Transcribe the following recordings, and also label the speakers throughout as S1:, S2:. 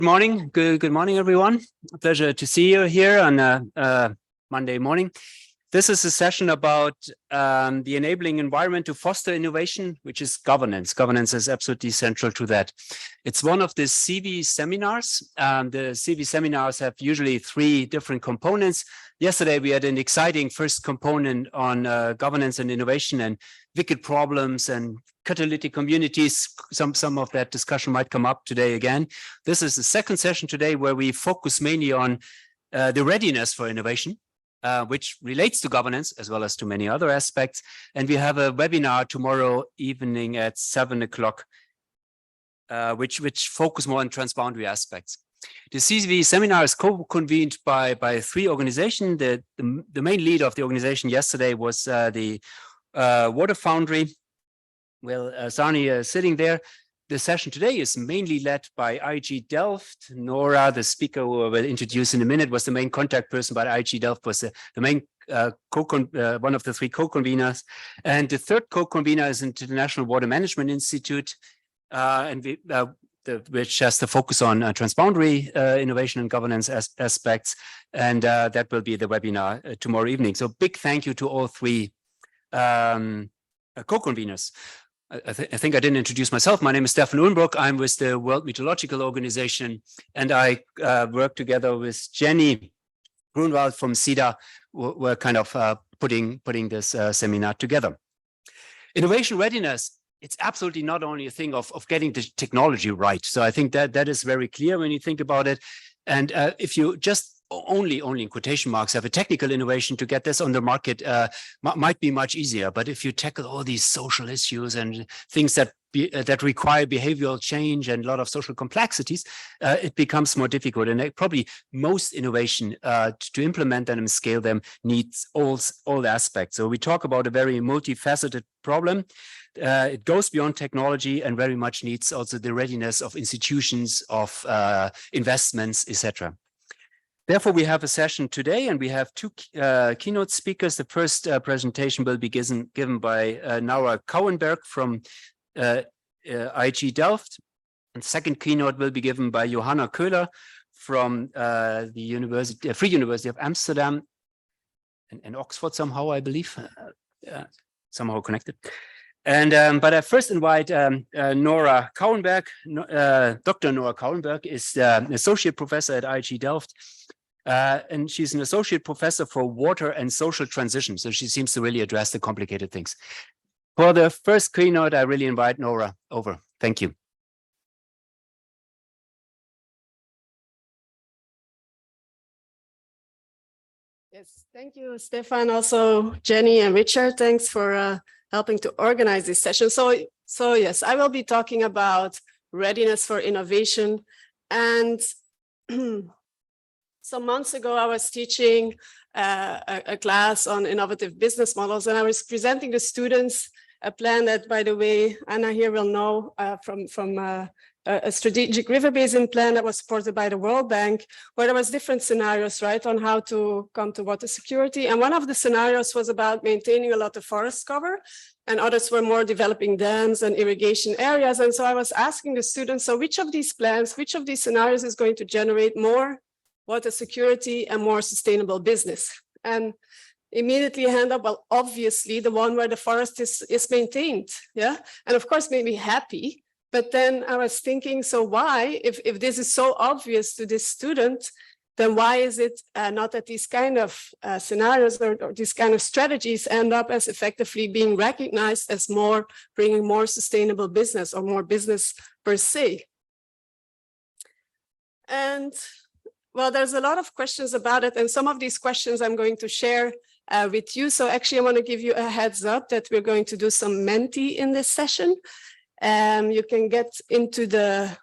S1: Good morning. Good morning, everyone. A pleasure to see you here on a Monday morning. This is a session about the enabling environment to foster innovation, which is governance. Governance is absolutely central to that. It's one of the SIWI seminars. The SIWI seminars have usually 3 different components. Yesterday, we had an exciting first component on governance and innovation and wicked problems and catalytic communities. Some of that discussion might come up today again. This is the second session today where we focus mainly on the readiness for innovation, which relates to governance as well as to many other aspects. And we have a webinar tomorrow evening at 7 o'clock, which focus more on transboundary aspects. The SIWI seminar is co-convened by 3 organizations. The main lead of the organization yesterday was the Water Foundry. Well, Sani is sitting there. The session today is mainly led by IHE Delft. Nora, the speaker who I will introduce in a minute, was the main contact person, but IHE Delft was the main one of the 3 co-conveners. And the third co-convener is International Water Management Institute, which has the focus on transboundary innovation and governance aspects. And that will be the webinar tomorrow evening. So big thank you to all 3 co-conveners. I think I didn't introduce myself. My name is Stefan Ullenbrock. I'm with the World Meteorological Organization, and I work together with Jenny Grunwald from CEDA. We're kind of putting this seminar together. Innovation readiness, it's absolutely not only a thing of getting the technology right. So I think that is very clear when you think about it. And if you just only in quotation marks have a technical innovation to get this on the market, might be much easier. But if you tackle all these social issues and things that require behavioral change and a lot of social complexities, it becomes more difficult. And probably most innovation to implement them and scale them needs all aspects. So we talk about a very multifaceted problem. It goes beyond technology and very much needs also the readiness of institutions, of investments, etc. Therefore, we have a session today, and we have 2 keynote speakers. The first presentation will be given by Nora Kauenberg from IHE Delft. And second keynote will be given by Johanna Köhler from the Free University of Amsterdam and Oxford somehow, I believe, somehow connected. And but I first invite Nora Kauenberg. Dr. Nora Kauenberg is an associate professor at IHE Delft. And she's an associate professor for water and social transition. So she seems to really address the complicated things. For the first keynote, I really invite Nora over. Thank you.
S2: Yes, thank you, Stefan. Also, Jenny and Richard, thanks for helping to organize this session. So yes, I will be talking about readiness for innovation. And some months ago, I was teaching a class on innovative business models, and I was presenting the students a plan that, by the way, Anna here will know from a strategic river basin plan that was supported by the World Bank, where there was different scenarios, right, on how to come to water security. And one of the scenarios was about maintaining a lot of forest cover, and others were more developing dams and irrigation areas. And so I was asking the students, so which of these plans, which of these scenarios is going to generate more water security and more sustainable business? And immediately hand up, well, obviously the one where the forest is maintained, yeah? And of course made me happy. But then I was thinking, so why, if this is so obvious to this student, then why is it not that these kind of scenarios or these kind of strategies end up as effectively being recognized as bringing more sustainable business or more business per se? And well, there's a lot of questions about it, and some of these questions I'm going to share with you. So actually, I want to give you a heads up that we're going to do some Menti in this session. You can get into the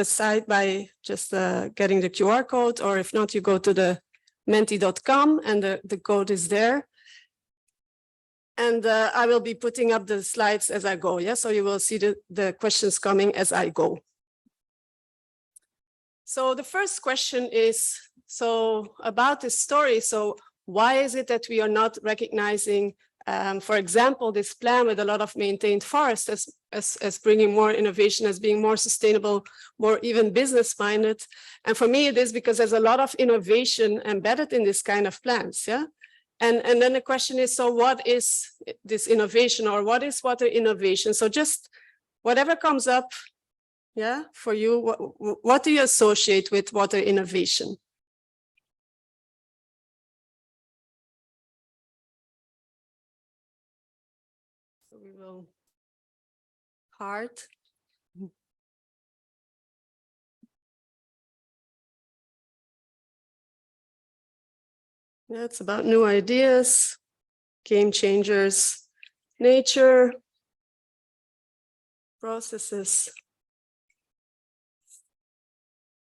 S2: site by just getting the QR code, or if not, you go to the menti.com and the code is there. And I will be putting up the slides as I go. Yeah, so you will see the questions coming as I go. So the first question is, so about this story, so why is it that we are not recognizing For example, this plan with a lot of maintained forests as bringing more innovation, as being more sustainable, more even business-minded. And for me, it is because there's a lot of innovation embedded in this kind of plans, yeah? And then the question is, so what is this innovation, or what is water innovation? So just whatever comes up, yeah, for you, what do you associate with water innovation? So we will heart. Yeah, it's about new ideas, game changers, nature, processes,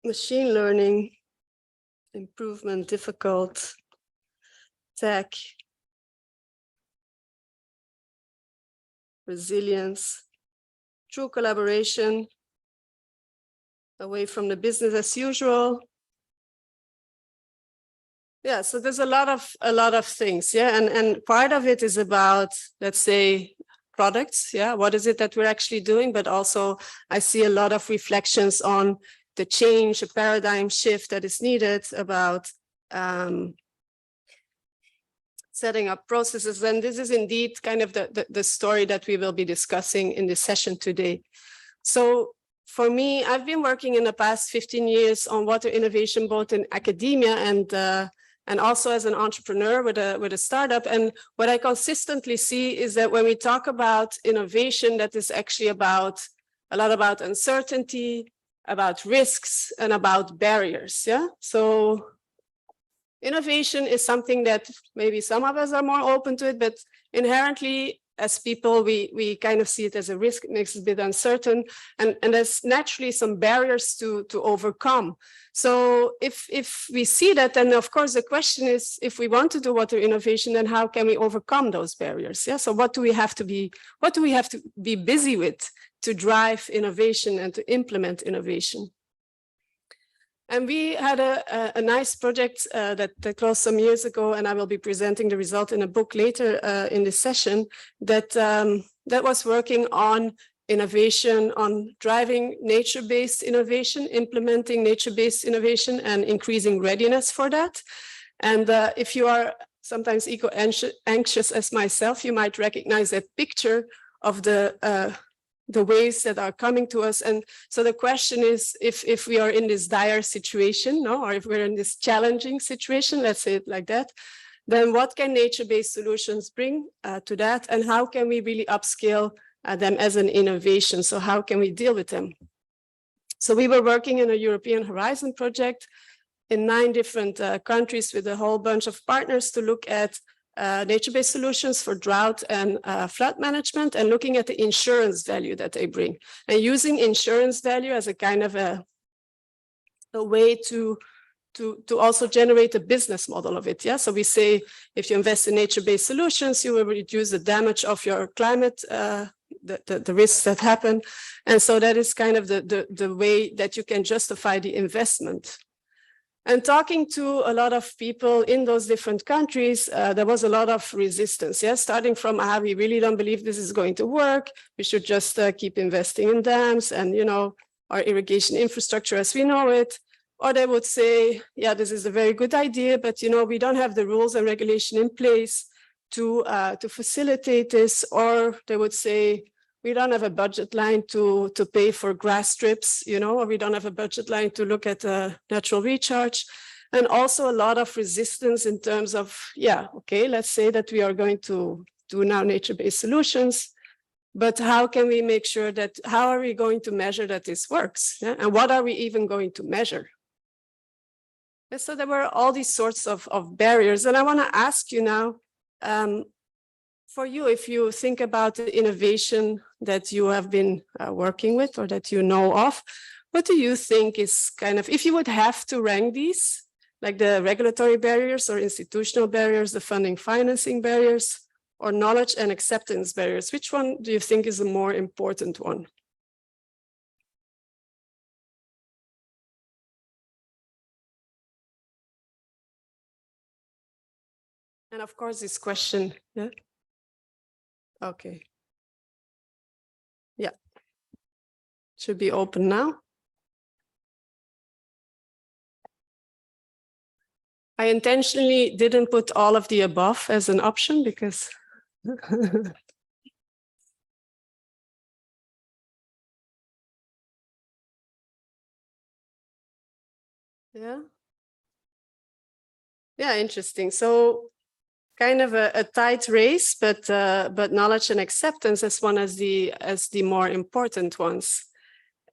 S2: machine learning, improvement, difficult, tech, resilience, true collaboration, away from the business as usual. Yeah, so there's a lot of things, yeah, and part of it is about, let's say, products, yeah, what is it that we're actually doing, but also I see a lot of reflections on the change, a paradigm shift that is needed about setting up processes, and this is indeed kind of the story that we will be discussing in this session today. So for me, I've been working in the past 15 years on water innovation, both in academia and also as an entrepreneur with a startup. And what I consistently see is that when we talk about innovation, that is actually about a lot about uncertainty, about risks, and about barriers. Yeah. So innovation is something that maybe some of us are more open to it, but inherently, as people, we kind of see it as a risk. It makes it a bit uncertain, and there's naturally some barriers to overcome. So if we see that, then of course the question is, if we want to do water innovation, then how can we overcome those barriers? Yeah. So what do we have to be busy with to drive innovation and to implement innovation? And we had a nice project that closed some years ago, and I will be presenting the result in a book later in this session, that was working on innovation, on driving nature-based innovation, implementing nature-based innovation, and increasing readiness for that. And if you are sometimes eco-anxious as myself, you might recognize that picture of the waves that are coming to us. And so the question is, if we are in this dire situation, no, or if we're in this challenging situation, let's say it like that, then what can nature-based solutions bring to that? And how can we really upscale them as an innovation? So how can we deal with them? So we were working in a European Horizon project in 9 different countries with a whole bunch of partners to look at nature-based solutions for drought and flood management, and looking at the insurance value that they bring, and using insurance value as a kind of a way to also generate a business model of it. Yeah. So we say, if you invest in nature-based solutions, you will reduce the damage of your climate, the risks that happen. And so that is kind of the way that you can justify the investment. And talking to a lot of people in those different countries, there was a lot of resistance. Yeah, starting from, we really don't believe this is going to work. We should just keep investing in dams and, our irrigation infrastructure as we know it. Or they would say, yeah, this is a very good idea, but we don't have the rules and regulation in place to facilitate this. Or they would say, we don't have a budget line to pay for grass strips, or we don't have a budget line to look at natural recharge. And also a lot of resistance in terms of, yeah, okay, let's say that we are going to do now nature-based solutions, but how can we make sure that, how are we going to measure that this works? Yeah? And what are we even going to measure? And so there were all these sorts of barriers. And I want to ask you now, for you, if you think about the innovation that you have been working with or that you know of, what do you think is kind of, if you would have to rank these, like the regulatory barriers or institutional barriers, the funding financing barriers, or knowledge and acceptance barriers, which one do you think is the more important one? And of course, this question, yeah? Okay. Yeah. Should be open now. I intentionally didn't put all of the above as an option because yeah. Yeah, interesting. So kind of a tight race, but knowledge and acceptance as one as the more important ones.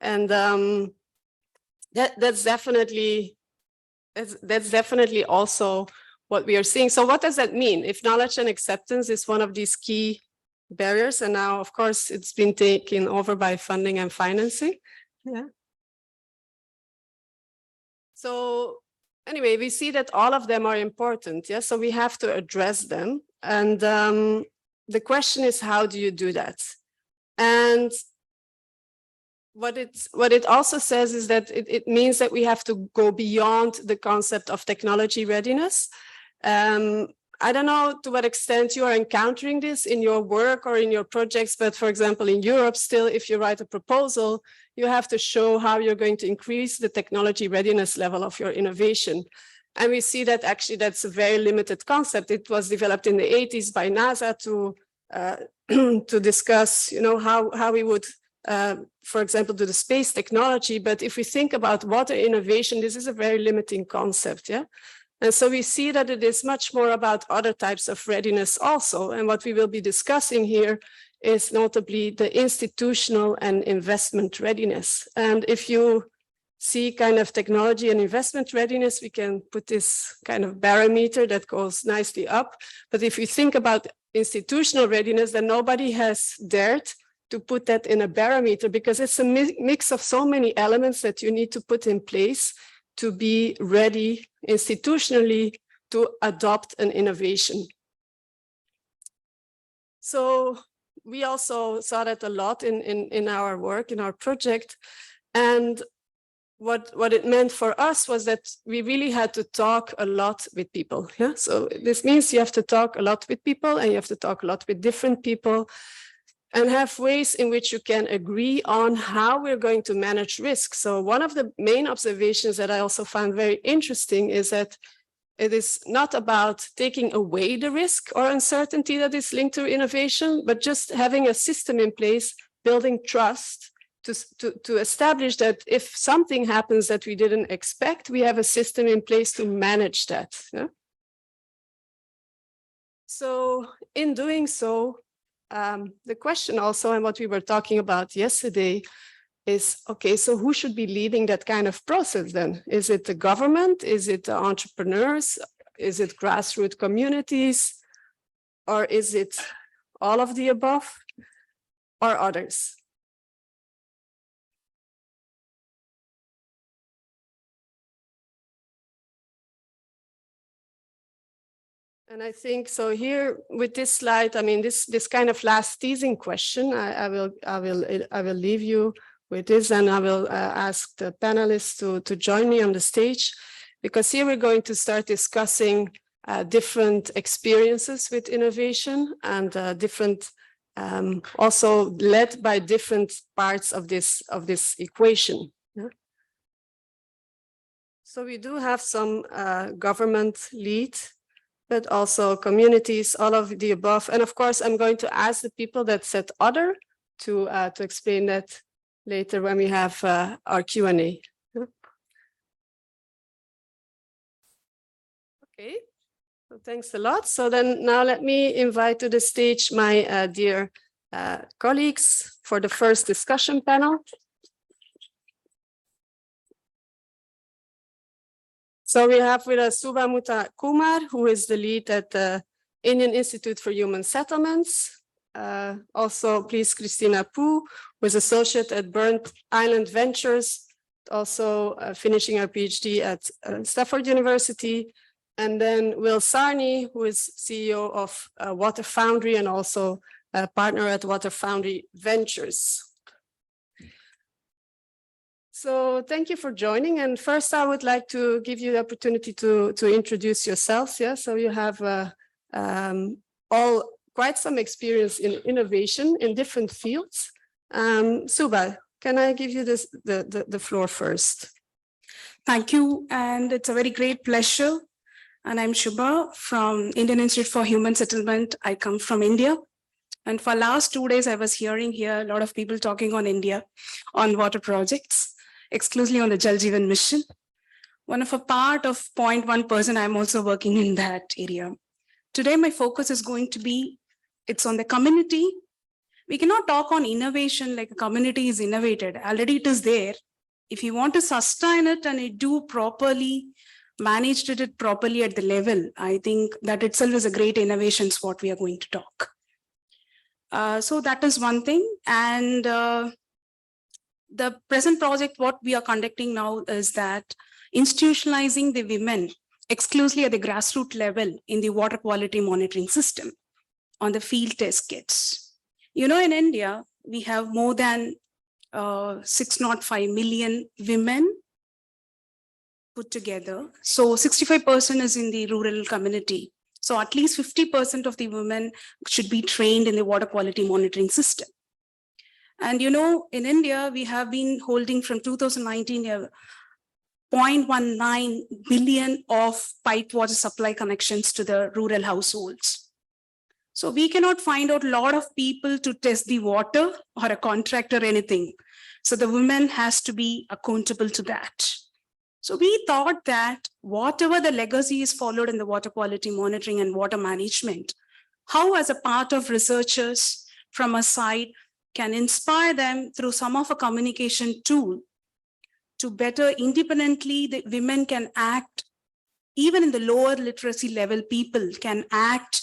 S2: And that's definitely also what we are seeing. So what does that mean? If knowledge and acceptance is one of these key barriers, and now of course it's been taken over by funding and financing. Yeah. So anyway, we see that all of them are important. Yeah, so we have to address them. And the question is, how do you do that? And what it also says is that it means that we have to go beyond the concept of technology readiness. I don't know to what extent you are encountering this in your work or in your projects, but for example, in Europe, still, if you write a proposal, you have to show how you're going to increase the technology readiness level of your innovation. And we see that actually that's a very limited concept. It was developed in the 80s by NASA to discuss, you know, how we would, for example, do the space technology. But if we think about water innovation, this is a very limiting concept, yeah? And so we see that it is much more about other types of readiness also. And what we will be discussing here is notably the institutional and investment readiness. And if you see kind of technology and investment readiness, we can put this kind of barometer that goes nicely up. But if you think about institutional readiness, then nobody has dared to put that in a barometer because it's a mix of so many elements that you need to put in place to be ready institutionally to adopt an innovation. So we also saw that a lot in our work, in our project. And what it meant for us was that we really had to talk a lot with people. Yeah? So this means you have to talk a lot with people and you have to talk a lot with different people and have ways in which you can agree on how we're going to manage risk. So one of the main observations that I also found very interesting is that it is not about taking away the risk or uncertainty that is linked to innovation, but just having a system in place, building trust to establish that if something happens that we didn't expect, we have a system in place to manage that. Yeah? So in doing so, the question also, and what we were talking about yesterday, is, okay, so who should be leading that kind of process then? Is it the government? Is it the entrepreneurs? Is it grassroots communities? Or is it all of the above or others? And I think so here with this slide, I mean, this kind of last teasing question, I will leave you with this, and I will ask the panelists to join me on the stage, because here we're going to start discussing different experiences with innovation and different, also led by different parts of this equation. Yeah? So we do have some government lead, but also communities, all of the above. And of course, I'm going to ask the people that said other to explain that later when we have our Q&A. Okay, so thanks a lot. So then now let me invite to the stage my dear colleagues for the first discussion panel. So we have with us Subhamita Kumar, who is the lead at the Indian Institute for Human Settlements. Also, please, Christina Poo, who is associate at Burnt Island Ventures, also finishing her PhD at Stafford University. And then Will Sarney, who is CEO of Water Foundry and also a partner at Water Foundry Ventures. So thank you for joining. And first, I would like to give you the opportunity to introduce yourselves. Yeah, so you have all quite some experience in innovation in different fields. Subal, can I give you the floor first?
S3: Thank you, and it's a very great pleasure. And I'm Shubha from Indian Institute for Human Settlement. I come from India. And for last 2 days, I was hearing here a lot of people talking on India, on water projects, exclusively on the Jal Jeevan mission. One of a part of 0.1%, I'm also working in that area. Today, my focus is going to be, it's on the community. We cannot talk on innovation like a community is innovated. Already it is there. If you want to sustain it and it do properly, managed it properly at the level, I think that itself is a great innovation is what we are going to talk. So that is one thing. And the present project, what we are conducting now is that institutionalizing the women exclusively at the grassroots level in the water quality monitoring system on the field test kits. You know, in India, we have more than 605 million women put together. So 65% is in the rural community. So at least 50% of the women should be trained in the water quality monitoring system. And you know, in India, we have been holding from 2019, 0.19 billion of pipe water supply connections to the rural households. So we cannot find out a lot of people to test the water or a contract or anything. So the woman has to be accountable to that. So we thought that whatever the legacy is followed in the water quality monitoring and water management, how as a part of researchers from a side can inspire them through some of a communication tool to better independently, the women can act, even in the lower literacy level, people can act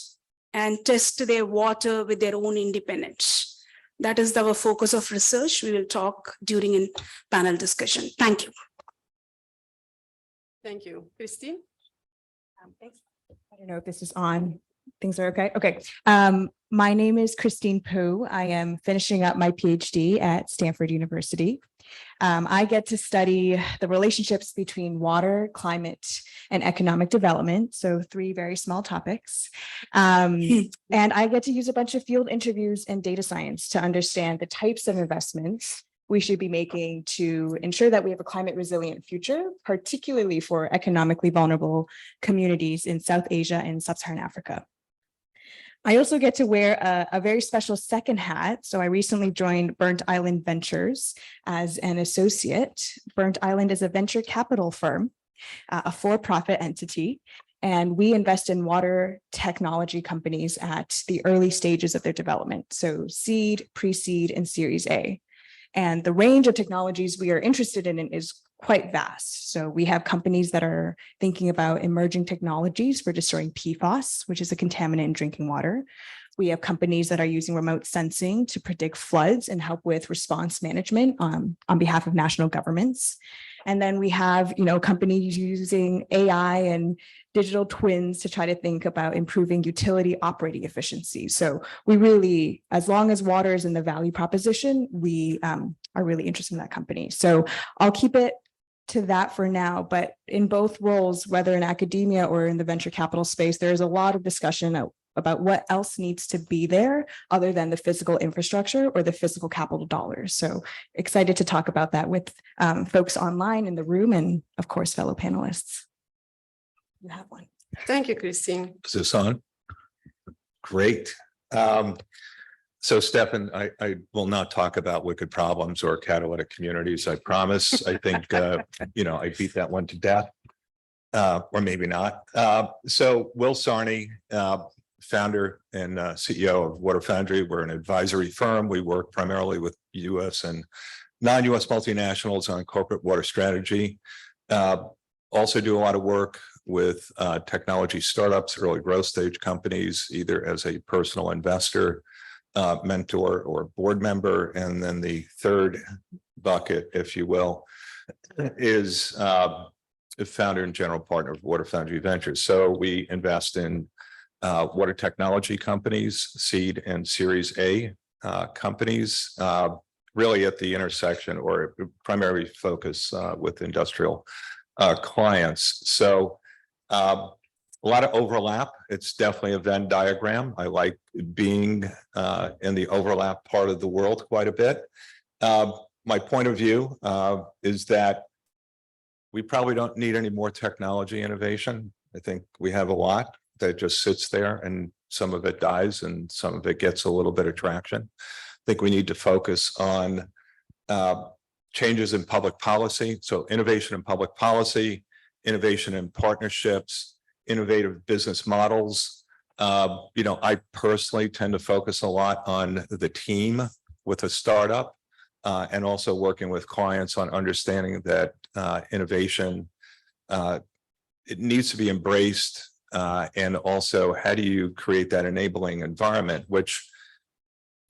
S3: and test their water with their own independence. That is our focus of research. We will talk during a panel discussion. Thank you.
S2: Thank you. Christine?
S4: Thanks. I don't know if this is on. Things are okay. Okay. My name is Christine Poo. I am finishing up my PhD at Stanford University. I get to study the relationships between water, climate, and economic development. So 3 very small topics. And I get to use a bunch of field interviews and data science to understand the types of investments we should be making to ensure that we have a climate resilient future, particularly for economically vulnerable communities in South Asia and Sub-Saharan Africa. I also get to wear a very special second hat. So I recently joined Burnt Island Ventures as an associate. Burnt Island is a venture capital firm, a for-profit entity, and we invest in water technology companies at the early stages of their development. So seed, pre-seed, and Series A. And the range of technologies we are interested in is quite vast. So we have companies that are thinking about emerging technologies for destroying PFAS, which is a contaminant in drinking water. We have companies that are using remote sensing to predict floods and help with response management on behalf of national governments. And then we have, companies using AI and digital twins to try to think about improving utility operating efficiency. So we really, as long as water is in the value proposition, we are really interested in that company. So I'll keep it to that for now, but in both roles, whether in academia or in the venture capital space, there's a lot of discussion about what else needs to be there other than the physical infrastructure or the physical capital dollars. So excited to talk about that with folks online in the room and of course, fellow panelists. You have one.
S2: Thank you, Christine.
S5: Is this on? Great. So Stefan, I will not talk about wicked problems or catalytic communities. I promise. I think, I beat that one to death, or maybe not. So Will Sarney, founder and CEO of Water Foundry. We're an advisory firm. We work primarily with U.S. and non-U.S. multinationals on corporate water strategy. Also do a lot of work with technology startups, early growth stage companies, either as a personal investor, mentor, or board member. And then the third bucket, if you will, is the founder and general partner of Water Foundry Ventures. So we invest in water technology companies, seed and Series A companies, really at the intersection or primarily focus with industrial clients. So A lot of overlap. It's definitely a Venn diagram. I like being in the overlap part of the world quite a bit. My point of view is that we probably don't need any more technology innovation. I think we have a lot that just sits there and some of it dies and some of it gets a little bit of traction. I think we need to focus on changes in public policy. So innovation in public policy, innovation in partnerships, innovative business models. I personally tend to focus a lot on the team with a startup and also working with clients on understanding that innovation, it needs to be embraced. And also, how do you create that enabling environment, which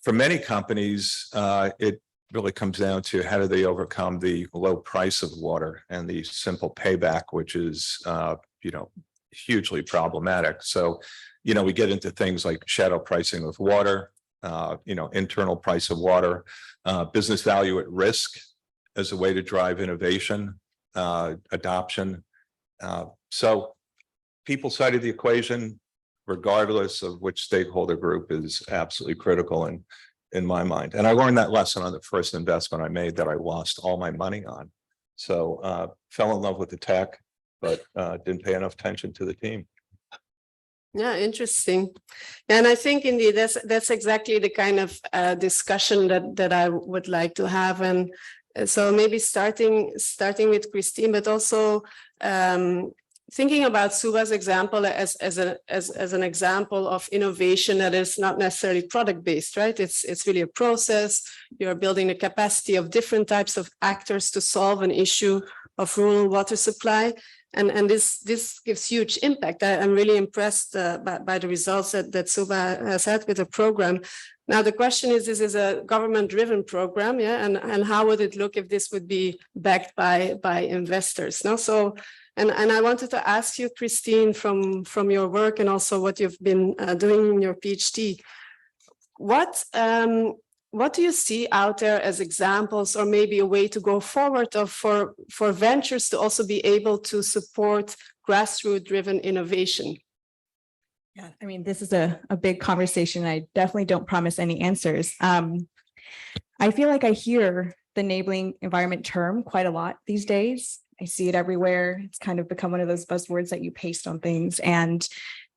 S5: for many companies, it really comes down to how do they overcome the low price of water and the simple payback, which is, hugely problematic. So, we get into things like shadow pricing of water, internal price of water, business value at risk as a way to drive innovation, adoption. So people side of the equation, regardless of which stakeholder group, is absolutely critical in my mind. And I learned that lesson on the first investment I made that I lost all my money on. So fell in love with the tech, but didn't pay enough attention to the team.
S2: Yeah, interesting. And I think indeed that's exactly the kind of discussion that I would like to have. And so maybe starting with Christine, but also thinking about Suva's example as an example of innovation that is not necessarily product based, right? It's really a process. You're building the capacity of different types of actors to solve an issue of rural water supply. And this gives huge impact. I'm really impressed by the results that Suva has had with the program. Now, the question is, this is a government-driven program, yeah, and how would it look if this would be backed by investors? No? So, and I wanted to ask you, Christine, from your work and also what you've been doing in your PhD, what do you see out there as examples or maybe a way to go forward for ventures to also be able to support grassroots driven innovation?
S4: Yeah, I mean, this is a big conversation. I definitely don't promise any answers. I feel like I hear the enabling environment term quite a lot these days. I see it everywhere. It's kind of become one of those buzzwords that you paste on things. And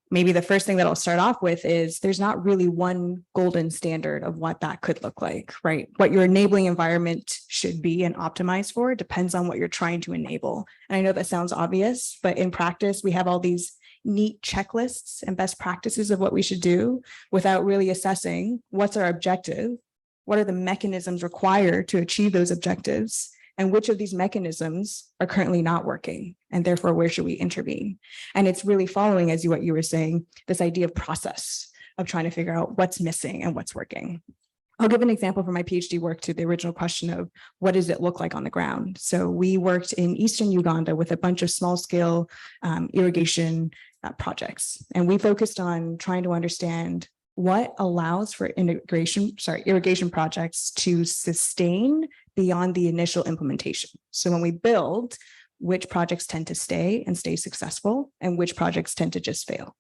S4: maybe the first thing that I'll start off with is there's not really one golden standard of what that could look like, right? What your enabling environment should be and optimize for depends on what you're trying to enable. And I know that sounds obvious, but in practice, we have all these neat checklists and best practices of what we should do without really assessing what's our objective, what are the mechanisms required to achieve those objectives, and which of these mechanisms are currently not working, and therefore where should we intervene? And it's really following, as what you were saying, this idea of process of trying to figure out what's missing and what's working. I'll give an example from my PhD work to the original question of what does it look like on the ground? So we worked in Eastern Uganda with a bunch of small scale irrigation projects, and we focused on trying to understand what allows for irrigation projects to sustain beyond the initial implementation. So when we build, which projects tend to stay and stay successful and which projects tend to just fail.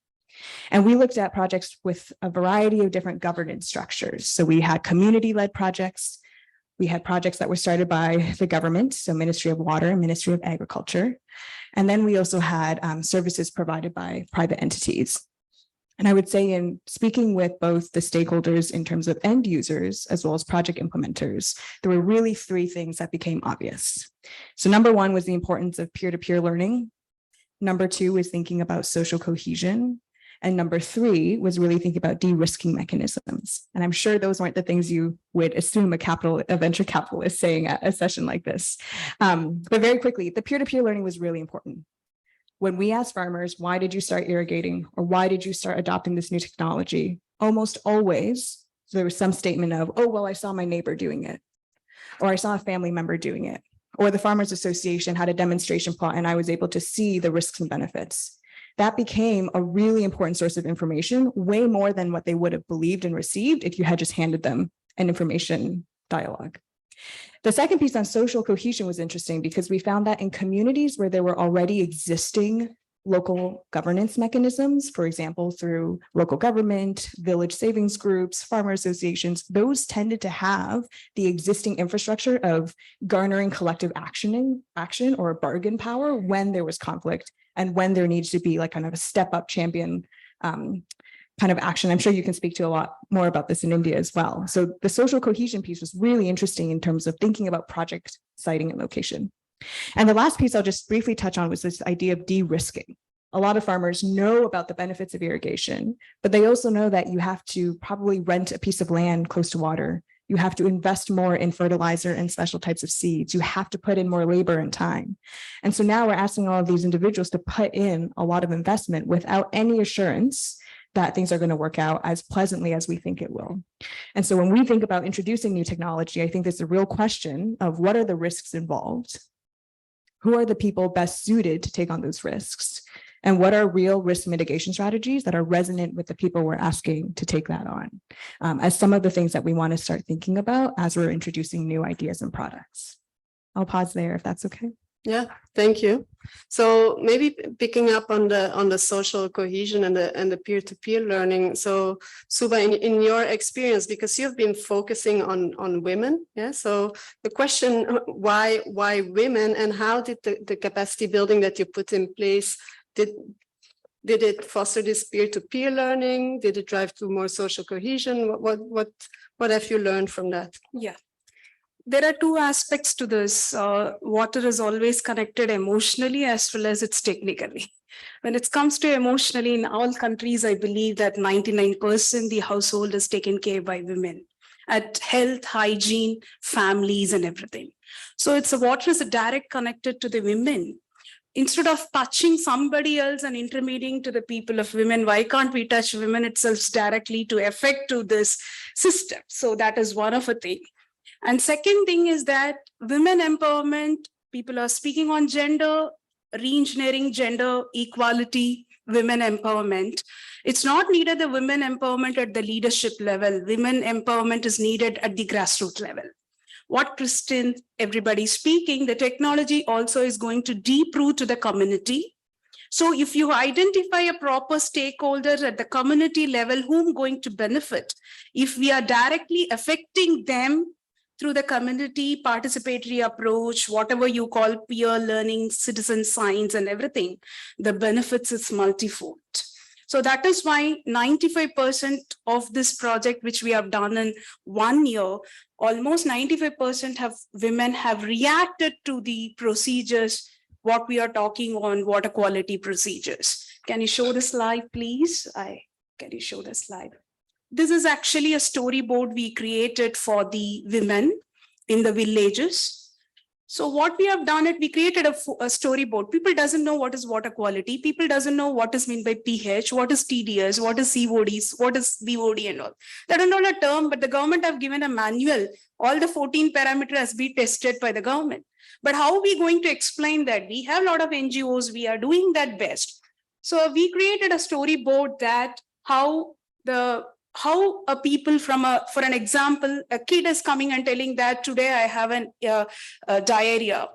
S4: And we looked at projects with a variety of different governance structures. So we had community-led projects. We had projects that were started by the government, so Ministry of Water and Ministry of Agriculture. And then we also had services provided by private entities. And I would say in speaking with both the stakeholders in terms of end users, as well as project implementers, there were really three things that became obvious. So number one was the importance of peer-to-peer learning. Number two was thinking about social cohesion. And number three was really thinking about de-risking mechanisms. And I'm sure those weren't the things you would assume a venture capitalist saying at a session like this. But very quickly, the peer-to-peer learning was really important. When we asked farmers, why did you start irrigating or why did you start adopting this new technology? Almost always, there was some statement of, oh, well, I saw my neighbor doing it, or I saw a family member doing it, or the Farmers Association had a demonstration plot and I was able to see the risks and benefits. That became a really important source of information, way more than what they would have believed and received if you had just handed them an information dialogue. The second piece on social cohesion was interesting because we found that in communities where there were already existing local governance mechanisms, for example, through local government, village savings groups, farmer associations. Those tended to have the existing infrastructure of garnering collective action or bargain power when there was conflict and when there needs to be like kind of a step up champion kind of action. I'm sure you can speak to a lot more about this in India as well. So the social cohesion piece was really interesting in terms of thinking about project siting and location. And the last piece I'll just briefly touch on was this idea of de-risking. A lot of farmers know about the benefits of irrigation, but they also know that you have to probably rent a piece of land close to water. You have to invest more in fertilizer and special types of seeds. You have to put in more labor and time. And so now we're asking all of these individuals to put in a lot of investment without any assurance that things are going to work out as pleasantly as we think it will. And so when we think about introducing new technology, I think there's a real question of what are the risks involved? Who are the people best suited to take on those risks? And what are real risk mitigation strategies that are resonant with the people we're asking to take that on? As some of the things that we want to start thinking about as we're introducing new ideas and products. I'll pause there if that's okay.
S2: Yeah, thank you. So maybe picking up on the social cohesion and the peer-to-peer learning. So Suba, in your experience, because you've been focusing on women, yeah. So the question, why women, and how did the capacity building that you put in place, did it foster this peer-to-peer learning? Did it drive to more social cohesion? What have you learned from that?
S3: Yeah. There are two aspects to this. Water is always connected emotionally as well as it's technically. When it comes to emotionally, in all countries, I believe that 99% the household is taken care by women at health, hygiene, families, and everything. So water is direct connected to the women. Instead of touching somebody else and intermediating to the people of women, why can't we touch women itself directly to affect to this system? So that is one of a thing. And second thing is that women empowerment, people are speaking on gender, re-engineering gender equality, women empowerment. It's not needed the women empowerment at the leadership level. Women empowerment is needed at the grassroots level. What Kristen, everybody speaking, the technology also is going to deep root to the community. So if you identify a proper stakeholder at the community level, whom going to benefit, if we are directly affecting them through the community participatory approach, whatever you call peer learning, citizen science and everything, the benefits is multifold. So that is why 95% of this project, which we have done in 1 year, almost 95% of women have reacted to the procedures, what we are talking on water quality procedures. Can you show the slide, please? Can you show the slide? This is actually a storyboard we created for the women in the villages. So what we have done, we created a storyboard. People doesn't know what is water quality. People doesn't know what is meant by pH, what is TDS, what is CODs, what is BOD and all. That is not a term, but the government have given a manual. All the 14 parameters has been tested by the government. But how are we going to explain that? We have a lot of NGOs, we are doing that best. So we created a storyboard that how a people for an example, a kid is coming and telling that today I have a diarrhea.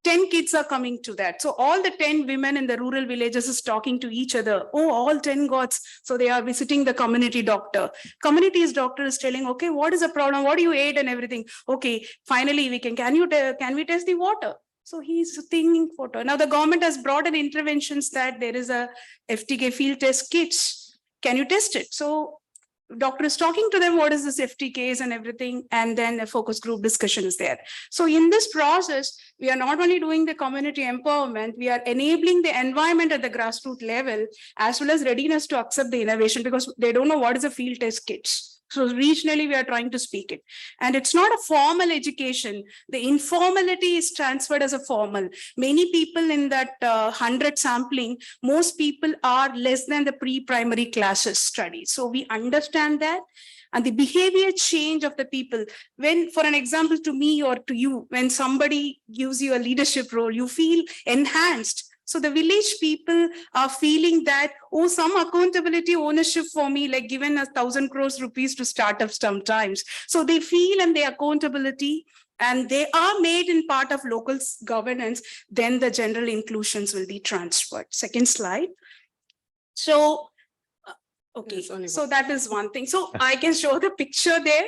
S3: 10 kids are coming to that. So all the 10 women in the rural villages is talking to each other. Oh, all 10 gods. So they are visiting the community doctor. Community's doctor is telling, okay, what is the problem? What do you ate and everything? Okay, finally can we test the water? So he's thinking photo. Now the government has brought in interventions that there is a FTK field test kits. Can you test it? So doctor is talking to them, what is this FTKs and everything, and then a focus group discussion is there. So in this process, we are not only doing the community empowerment, we are enabling the environment at the grassroots level, as well as readiness to accept the innovation, because they don't know what is a field test kits. So regionally, we are trying to speak it. And it's not a formal education. The informality is transferred as a formal. Many people in that 100 sampling, most people are less than the pre-primary classes study. So we understand that. And the behavior change of the people, when, for an example, to me or to you, when somebody gives you a leadership role, you feel enhanced. So the village people are feeling that, oh, some accountability ownership for me, like given 1,000 crores rupees to startups sometimes. So they feel and their accountability, and they are made in part of local governance, then the general inclusions will be transferred. Second slide. So, okay,
S2: There's only
S3: so
S2: one.
S3: that is one thing. So I can show the picture there,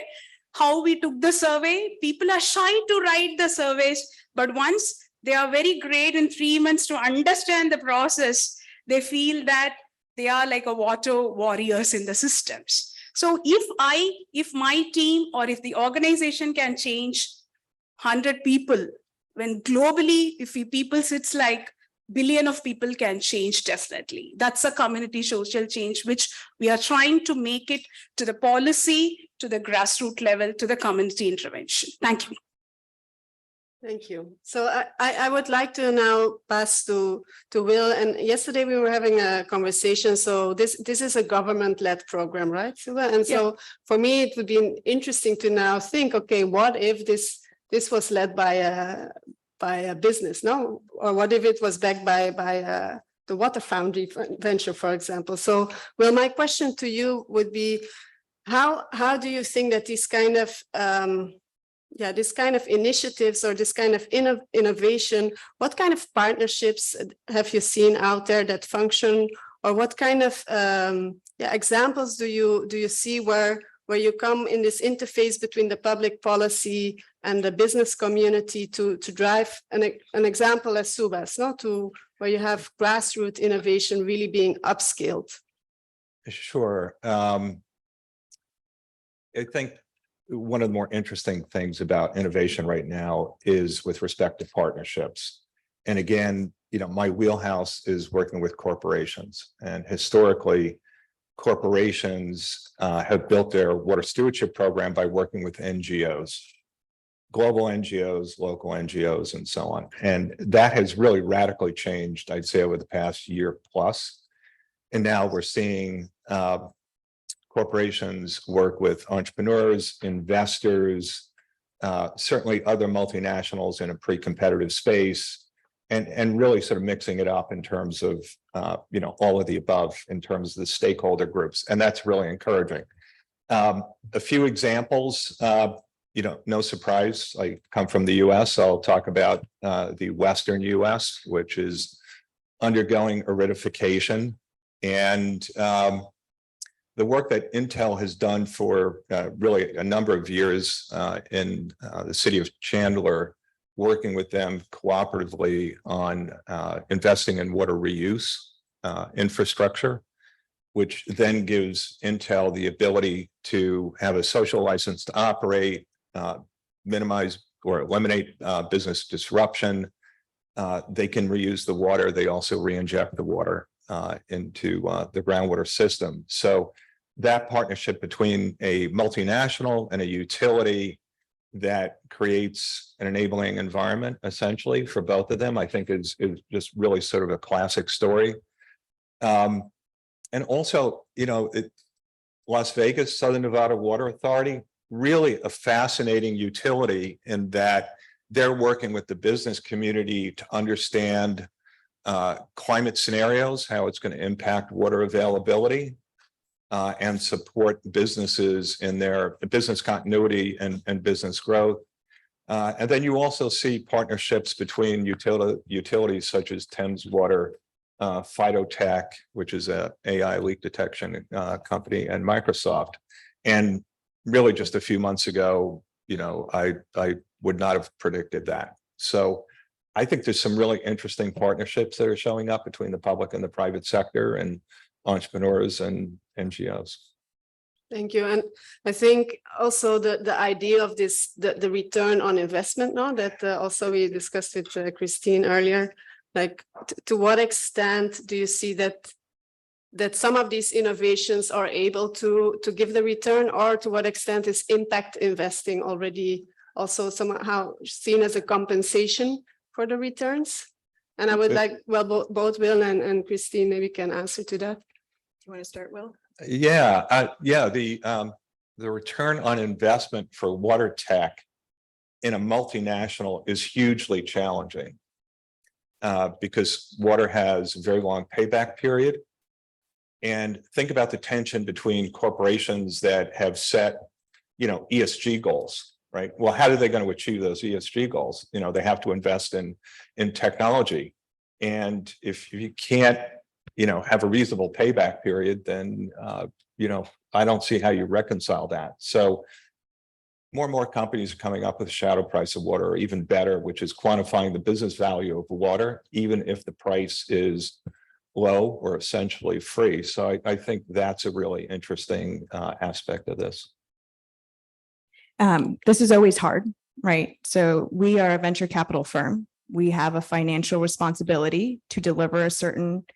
S3: how we took the survey. People are shy to write the surveys, but once they are very great in 3 months to understand the process, they feel that they are like a water warriors in the systems. So if my team or if the organization can change 100 people, when globally, if people sits like billion of people can change, definitely. That's a community social change, which we are trying to make it to the policy, to the grassroots level, to the community intervention. Thank you.
S2: Thank you. So I would like to now pass to Will. And yesterday we were having a conversation. So this is a government-led program, right, Suba? And so for me, it would be interesting to now think, okay, what if this was led by a business, no? Or what if it was backed by the Water Foundry venture, for example? So, Will, my question to you would be, how do you think that these kind of this kind of initiatives or this kind of innovation, what kind of partnerships have you seen out there that function, or what kind of examples do you see where you come in this interface between the public policy and the business community to drive an example as Subas, no? To where you have grassroots innovation really being upscaled?
S5: Sure. I think one of the more interesting things about innovation right now is with respect to partnerships. And again, my wheelhouse is working with corporations, and historically, corporations have built their water stewardship program by working with NGOs, global NGOs, local NGOs, and so on. And that has really radically changed, I'd say, over the past year plus. And now we're seeing corporations work with entrepreneurs, investors, certainly other multinationals in a pre-competitive space, and really sort of mixing it up in terms of all of the above in terms of the stakeholder groups, and that's really encouraging. A few examples, no surprise, I come from the US. I'll talk about the Western US, which is undergoing aridification, and the work that Intel has done for really a number of years in the city of Chandler, working with them cooperatively on investing in water reuse infrastructure, which then gives Intel the ability to have a social license to operate, minimize or eliminate business disruption. They can reuse the water. They also re-inject the water into the groundwater system. So that partnership between a multinational and a utility that creates an enabling environment essentially for both of them, I think is just really sort of a classic story. And also, Las Vegas, Southern Nevada Water Authority, really a fascinating utility in that they're working with the business community to understand climate scenarios, how it's going to impact water availability, and support businesses in their business continuity and business growth. And then you also see partnerships between utilities such as Thames Water, Phytotech, which is a AI leak detection company, and Microsoft. And really just a few months ago, I would not have predicted that. So I think there's some really interesting partnerships that are showing up between the public and the private sector and entrepreneurs and NGOs.
S2: Thank you. And I think also the idea of this, the return on investment, no, that also we discussed with Christine earlier, like to what extent do you see that some of these innovations are able to give the return, or to what extent is impact investing already also somehow seen as a compensation for the returns? And I would like, well, both Will and Christine maybe can answer to that. Do you want to start, Will?
S5: Yeah, the return on investment for water tech in a multinational is hugely challenging because water has a very long payback period. And think about the tension between corporations that have set, ESG goals right? Well, how are they going to achieve those ESG goals? You know, they have to invest in technology. And if you can't, you know, have a reasonable payback period, then, you know, I don't see how you reconcile that. So more and more companies are coming up with a shadow price of water, or even better, which is quantifying the business value of water, even if the price is low or essentially free. So I think that's a really interesting aspect of this.
S4: This is always hard, right? So we are a venture capital firm. We have a financial responsibility to deliver a certain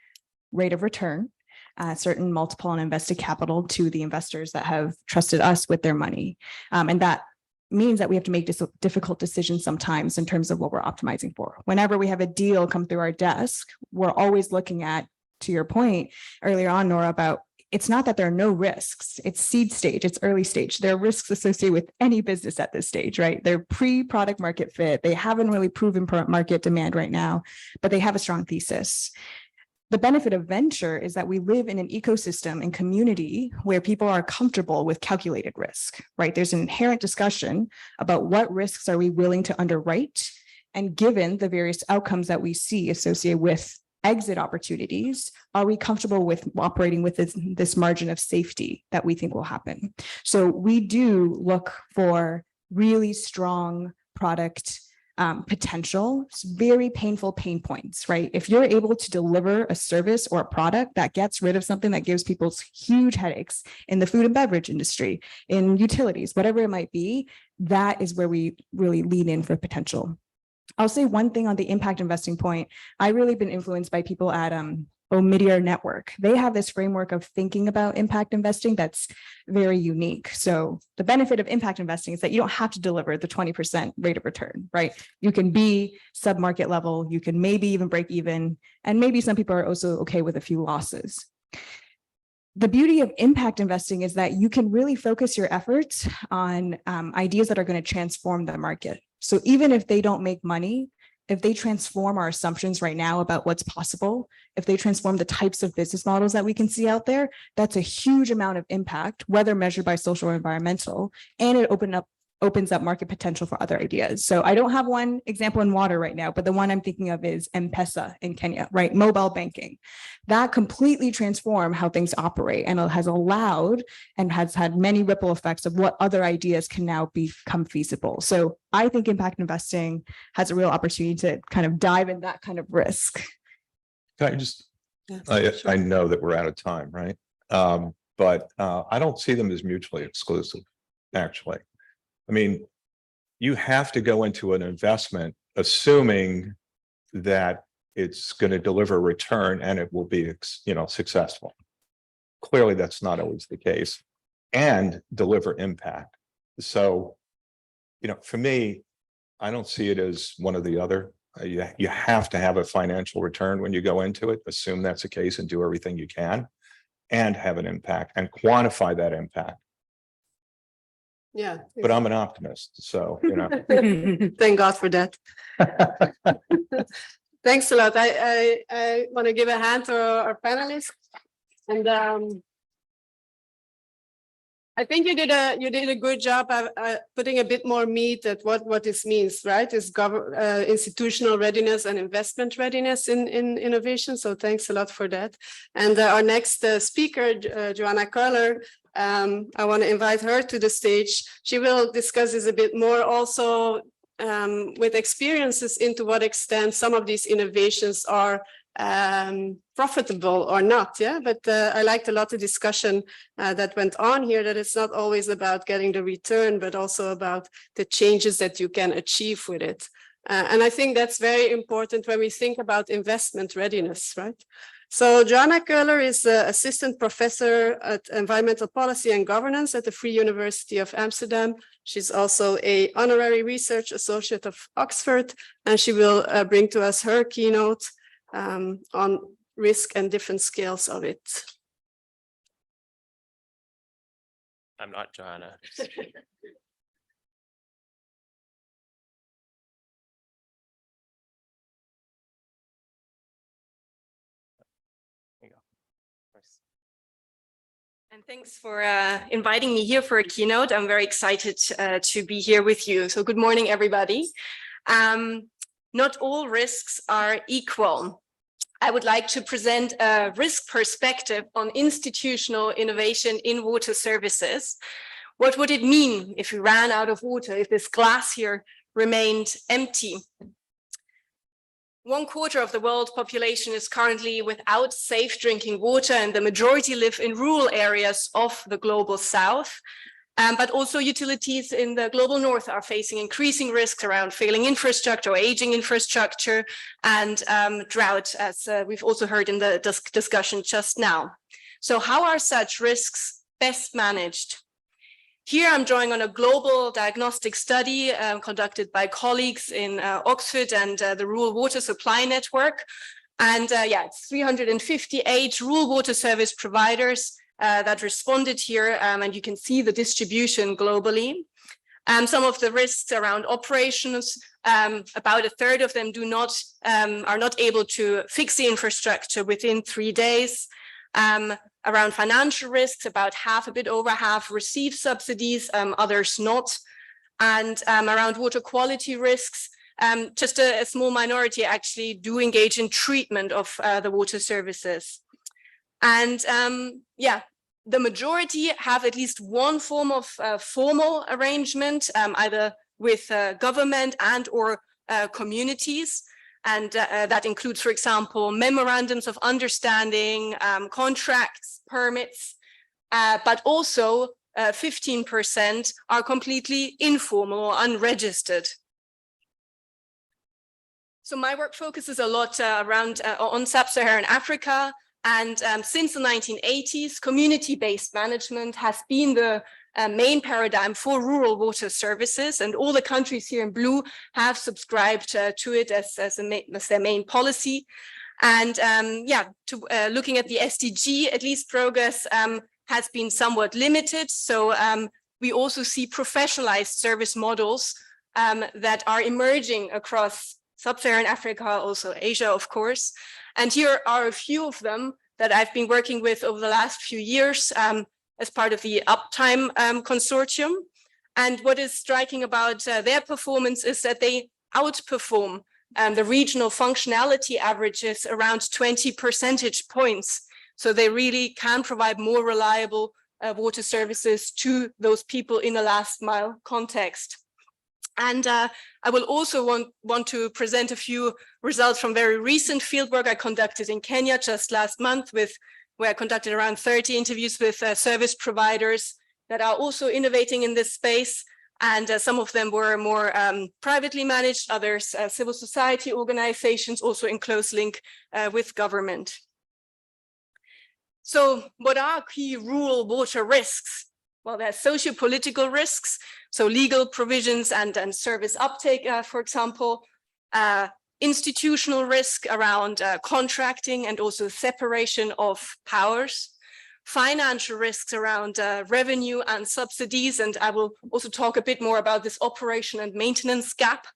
S4: rate of return, a certain multiple on invested capital to the investors that have trusted us with their money. And that means that we have to make difficult decisions sometimes in terms of what we're optimizing for. Whenever we have a deal come through our desk, we're always looking at, to your point earlier on, Nora, about it's not that there are no risks. It's seed stage, it's early stage. There are risks associated with any business at this stage, right? They're pre-product market fit. They haven't really proven market demand right now, but they have a strong thesis. The benefit of venture is that we live in an ecosystem and community where people are comfortable with calculated risk, right? There's an inherent discussion about what risks are we willing to underwrite, and given the various outcomes that we see associated with exit opportunities, are we comfortable with operating with this margin of safety that we think will happen? So we do look for really strong product potential, very painful pain points, right? If you're able to deliver a service or a product that gets rid of something that gives people huge headaches in the food and beverage industry, in utilities, whatever it might be, that is where we really lean in for potential. I'll say one thing on the impact investing point. I've really been influenced by people at Omidyar Network. They have this framework of thinking about impact investing that's very unique. So the benefit of impact investing is that you don't have to deliver the 20% rate of return, right? You can be sub-market level, you can maybe even break even, and maybe some people are also okay with a few losses. The beauty of impact investing is that you can really focus your efforts on ideas that are going to transform the market. So even if they don't make money, if they transform our assumptions right now about what's possible, if they transform the types of business models that we can see out there, that's a huge amount of impact, whether measured by social or environmental, and it opens up market potential for other ideas. So I don't have one example in water right now, but the one I'm thinking of is M-Pesa in Kenya, right? Mobile banking. That completely transformed how things operate, and it has allowed and has had many ripple effects of what other ideas can now become feasible. So I think impact investing has a real opportunity to kind of dive in that kind of risk.
S5: Can I just,
S2: Yeah, sure.
S5: I know that we're out of time, right? But I don't see them as mutually exclusive, actually. I mean, you have to go into an investment assuming that it's going to deliver a return and it will be, you know, successful. Clearly, that's not always the case, and deliver impact. So, you know, for me, I don't see it as one or the other. You have to have a financial return when you go into it, assume that's the case and do everything you can, and have an impact and quantify that impact.
S2: Yeah.
S5: But I'm an optimist, so, you know.
S2: Thank God for that. Thanks a lot. I want to give a hand to our panelists, and I think you did a good job of putting a bit more meat at what this means, right? Is institutional readiness and investment readiness in innovation. So thanks a lot for that. And our next speaker, Joanna Köhler, I want to invite her to the stage. She will discuss this a bit more, also with experiences into what extent some of these innovations are profitable or not. Yeah, but I liked a lot of discussion that went on here, that it's not always about getting the return, but also about the changes that you can achieve with it. And I think that's very important when we think about investment readiness, right? So Joanna Köhler is assistant professor at environmental policy and governance at the Free University of Amsterdam. She's also an honorary research associate of Oxford, and she will bring to us her keynote on risk and different scales of it.
S6: I'm not Joanna.
S7: And thanks for inviting me here for a keynote. I'm very excited to be here with you. So good morning, everybody. Not all risks are equal. I would like to present a risk perspective on institutional innovation in water services. What would it mean if we ran out of water, if this glass here remained empty? 1/4 of the world population is currently without safe drinking water, and the majority live in rural areas of the global south. But also utilities in the global north are facing increasing risks around failing infrastructure or aging infrastructure and drought, as we've also heard in the discussion just now. So how are such risks best managed? Here I'm drawing on a global diagnostic study conducted by colleagues in Oxford and the Rural Water Supply Network. And it's 358 rural water service providers that responded here, and you can see the distribution globally. Some of the risks around operations, about 1/3 of them are not able to fix the infrastructure within 3 days. Around financial risks, about half, a bit over half, receive subsidies, others not. And around water quality risks, just a small minority actually do engage in treatment of the water services. And the majority have at least one form of formal arrangement, either with government and or communities. And that includes, for example, memorandums of understanding, contracts, permits, but also 15% are completely informal or unregistered. So my work focuses a lot on sub-Saharan Africa. And since the 1980s, community-based management has been the main paradigm for rural water services, and all the countries here in blue have subscribed to it as their main policy. And looking at the SDG, at least progress has been somewhat limited. So we also see professionalized service models that are emerging across sub-Saharan Africa, also Asia, of course. And here are a few of them that I've been working with over the last few years as part of the Uptime consortium. And what is striking about their performance is that they outperform the regional functionality averages around 20 percentage points. So they really can provide more reliable water services to those people in a last mile context. And I will also want to present a few results from very recent fieldwork I conducted in Kenya just last month, where I conducted around 30 interviews with service providers that are also innovating in this space. And some of them were more privately managed, others civil society organizations, also in close link with government. So what are key rural water risks? Well, there are socio-political risks, so legal provisions and service uptake, for example, institutional risk around contracting and also separation of powers, financial risks around revenue and subsidies, and I will also talk a bit more about this operation and maintenance gap,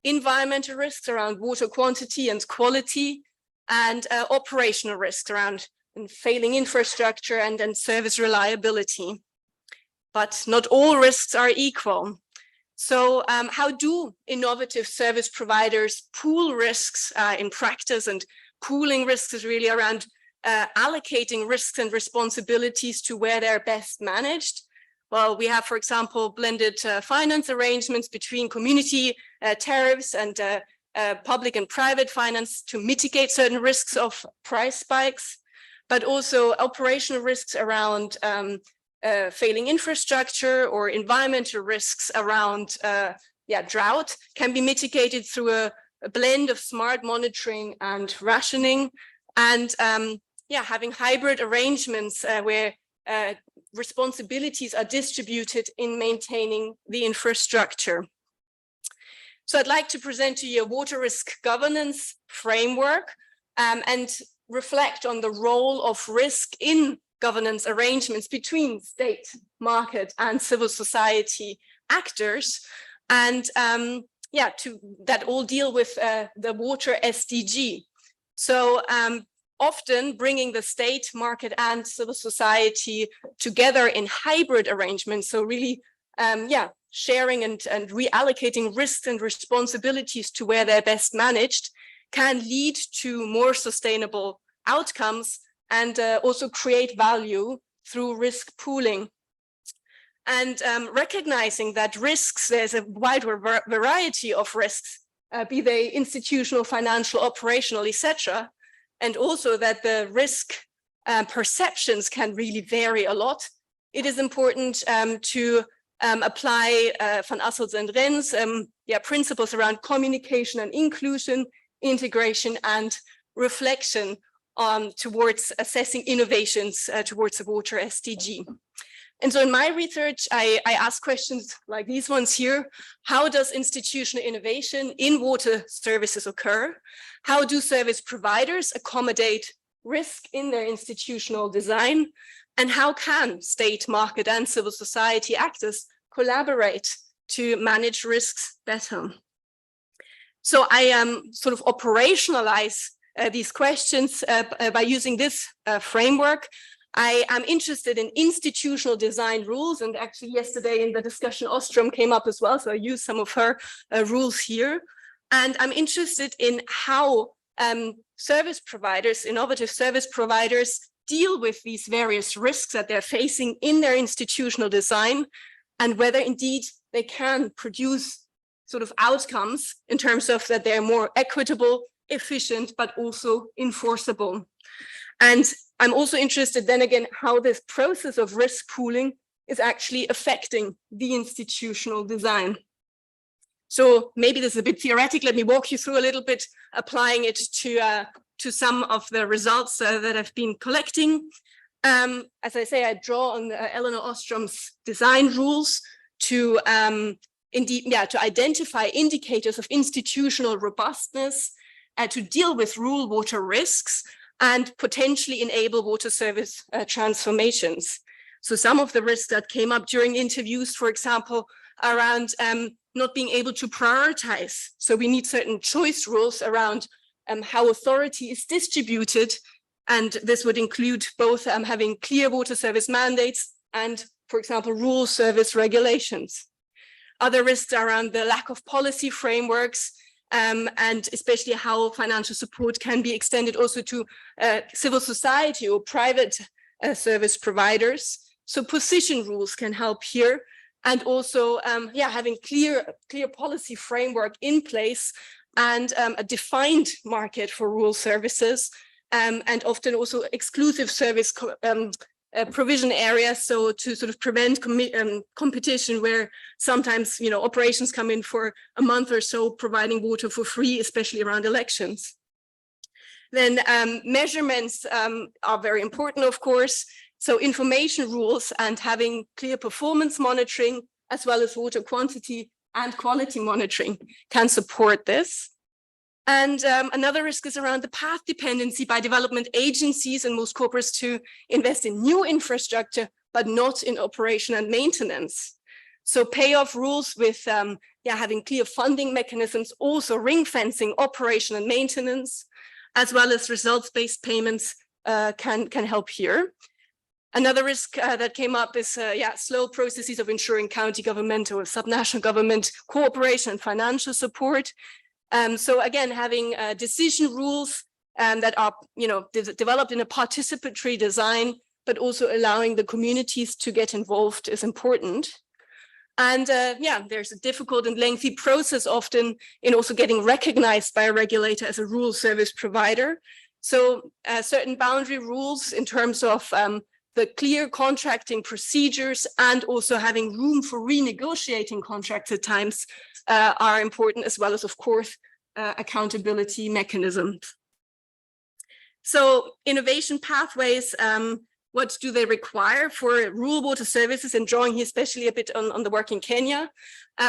S7: environmental risks around water quantity and quality, and operational risks around failing infrastructure and service reliability. But not all risks are equal. So how do innovative service providers pool risks in practice? And pooling risks is really around allocating risks and responsibilities to where they're best managed. Well, we have, for example, blended finance arrangements between community tariffs and public and private finance to mitigate certain risks of price spikes, but also operational risks around failing infrastructure or environmental risks around drought can be mitigated through a blend of smart monitoring and rationing, and having hybrid arrangements where responsibilities are distributed in maintaining the infrastructure. So I'd like to present to you a water risk governance framework and reflect on the role of risk in governance arrangements between state, market, and civil society actors, and that all deal with the water SDG. So often bringing the state, market, and civil society together in hybrid arrangements. So really, sharing and reallocating risks and responsibilities to where they're best managed can lead to more sustainable outcomes and also create value through risk pooling. And recognizing that risks, there's a wide variety of risks, be they institutional, financial, operational, etc. And also that the risk perceptions can really vary a lot. It is important to apply Van Assels and Ren's principles around communication and inclusion, integration and reflection towards assessing innovations towards the water SDG. And so in my research, I ask questions like these ones here. How does institutional innovation in water services occur? How do service providers accommodate risk in their institutional design? And how can state, market, and civil society actors collaborate to manage risks better? So I sort of operationalize these questions by using this framework. I am interested in institutional design rules, and actually yesterday in the discussion, Ostrom came up as well, so I use some of her rules here. And I'm interested in how service providers, innovative service providers, deal with these various risks that they're facing in their institutional design, and whether indeed they can produce sort of outcomes in terms of that they're more equitable, efficient, but also enforceable. And I'm also interested then again how this process of risk pooling is actually affecting the institutional design. So maybe this is a bit theoretic. Let me walk you through a little bit, applying it to some of the results that I've been collecting. As I say, I draw on Eleanor Ostrom's design rules to to identify indicators of institutional robustness, to deal with rural water risks, and potentially enable water service transformations. So some of the risks that came up during interviews, for example, around not being able to prioritize. So we need certain choice rules around how authority is distributed. And this would include both having clear water service mandates and, for example, rural service regulations. Other risks are around the lack of policy frameworks, and especially how financial support can be extended also to civil society or private service providers. So position rules can help here, and also having clear policy framework in place and a defined market for rural services, and often also exclusive service provision areas, so to sort of prevent competition where sometimes operations come in for a month or so providing water for free, especially around elections. Then measurements are very important, of course. So information rules and having clear performance monitoring, as well as water quantity and quality monitoring, can support this. And another risk is around the path dependency by development agencies and most corporates to invest in new infrastructure, but not in operation and maintenance. So payoff rules with having clear funding mechanisms, also ring fencing operation and maintenance, as well as results-based payments can help here. Another risk that came up is slow processes of ensuring county government or subnational government cooperation and financial support. So again, having decision rules that are developed in a participatory design, but also allowing the communities to get involved is important. And there's a difficult and lengthy process often in also getting recognized by a regulator as a rural service provider. So certain boundary rules in terms of the clear contracting procedures and also having room for renegotiating contracts at times are important, as well as, of course, accountability mechanisms. So innovation pathways, what do they require for rural water services, and drawing here especially a bit on the work in Kenya?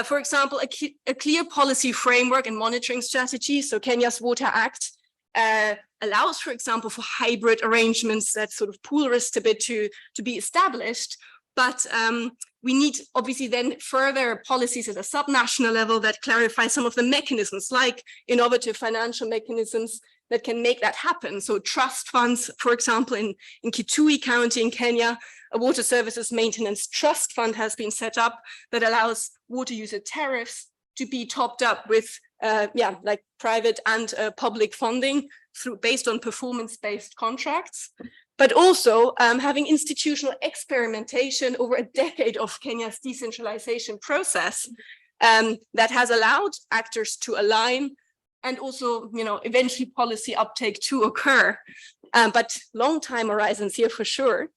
S7: For example, a clear policy framework and monitoring strategy. So Kenya's Water Act allows, for example, for hybrid arrangements that sort of pool risk a bit to be established. But we need obviously then further policies at a subnational level that clarify some of the mechanisms, like innovative financial mechanisms that can make that happen. So trust funds, for example, in Kitui County in Kenya, a water services maintenance trust fund has been set up that allows water user tariffs to be topped up with like private and public funding based on performance-based contracts, but also having institutional experimentation over a decade of Kenya's decentralization process that has allowed actors to align and also, eventually policy uptake to occur, but long time horizons here for sure.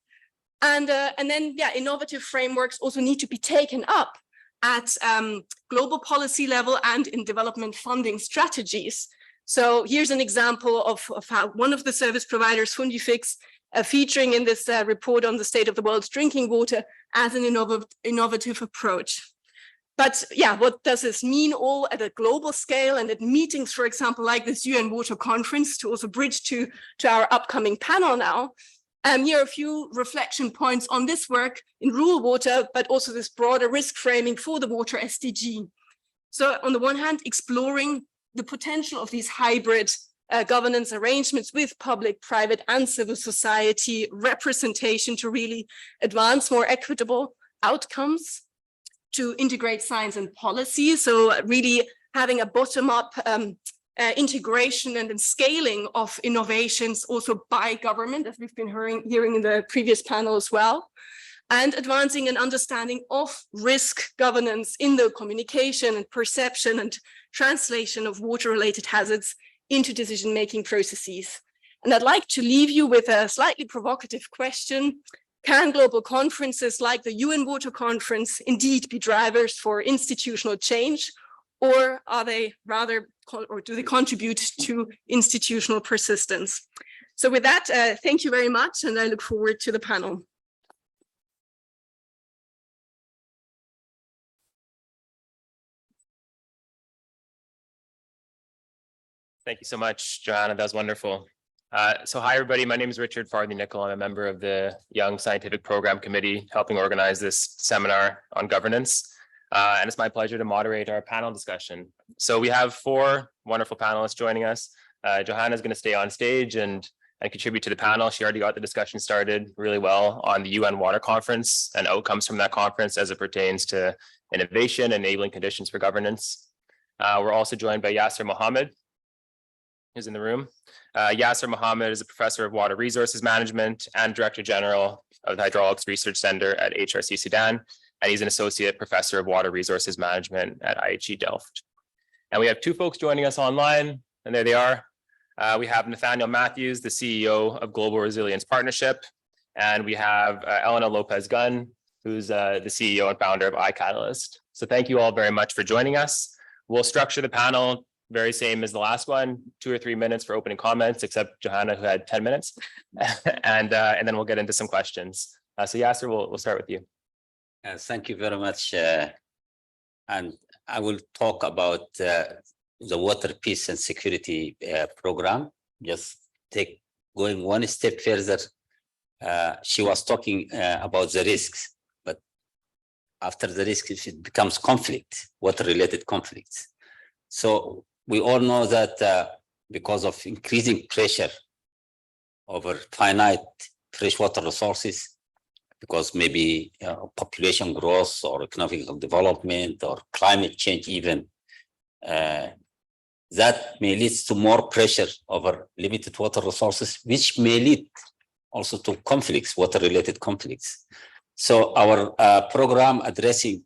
S7: And then, innovative frameworks also need to be taken up at global policy level and in development funding strategies. So here's an example of how one of the service providers, Fundifix, featuring in this report on the state of the world's drinking water as an innovative approach. But what does this mean all at a global scale and at meetings, for example, like this UN Water Conference, to also bridge to our upcoming panel now? Here are a few reflection points on this work in rural water, but also this broader risk framing for the water SDG. So on the one hand, exploring the potential of these hybrid governance arrangements with public, private, and civil society representation to really advance more equitable outcomes, to integrate science and policy. So really having a bottom-up integration and then scaling of innovations also by government, as we've been hearing in the previous panel as well, and advancing an understanding of risk governance in the communication and perception and translation of water-related hazards into decision-making processes. And I'd like to leave you with a slightly provocative question. Can global conferences like the UN Water Conference indeed be drivers for institutional change, or are they rather, or do they contribute to institutional persistence? So with that, thank you very much, and I look forward to the panel.
S6: Thank you so much, Joanna. That was wonderful. So hi, everybody. My name is Richard Farley-Nickel. I'm a member of the Young Scientific Program Committee, helping organize this seminar on governance. And it's my pleasure to moderate our panel discussion. So we have 4 wonderful panelists joining us. Johanna is going to stay on stage and contribute to the panel. She already got the discussion started really well on the UN Water Conference and outcomes from that conference as it pertains to innovation, enabling conditions for governance. We're also joined by Yasser Mohammed, who's in the room. Yasser Mohammed is a professor of water resources management and director general of the Hydraulics Research Center at HRC Sudan, and he's an associate professor of water resources management at IHE Delft. And we have 2 folks joining us online, and there they are. We have Nathaniel Matthews, the CEO of Global Resilience Partnership, and we have Elena Lopez-Gunn, who's the CEO and founder of iCatalyst. So thank you all very much for joining us. We'll structure the panel very same as the last one, 2 or 3 minutes for opening comments, except Johanna, who had 10 minutes. and then we'll get into some questions. So Yasser, we'll start with you.
S8: Thank you very much. And I will talk about the Water Peace and Security program. Just going one step further. She was talking about the risks, but after the risk, it becomes conflict, water-related conflicts. So we all know that because of increasing pressure over finite freshwater resources, because maybe population growth or economic development or climate change even, that may lead to more pressure over limited water resources, which may lead also to conflicts, water-related conflicts. So our program addressing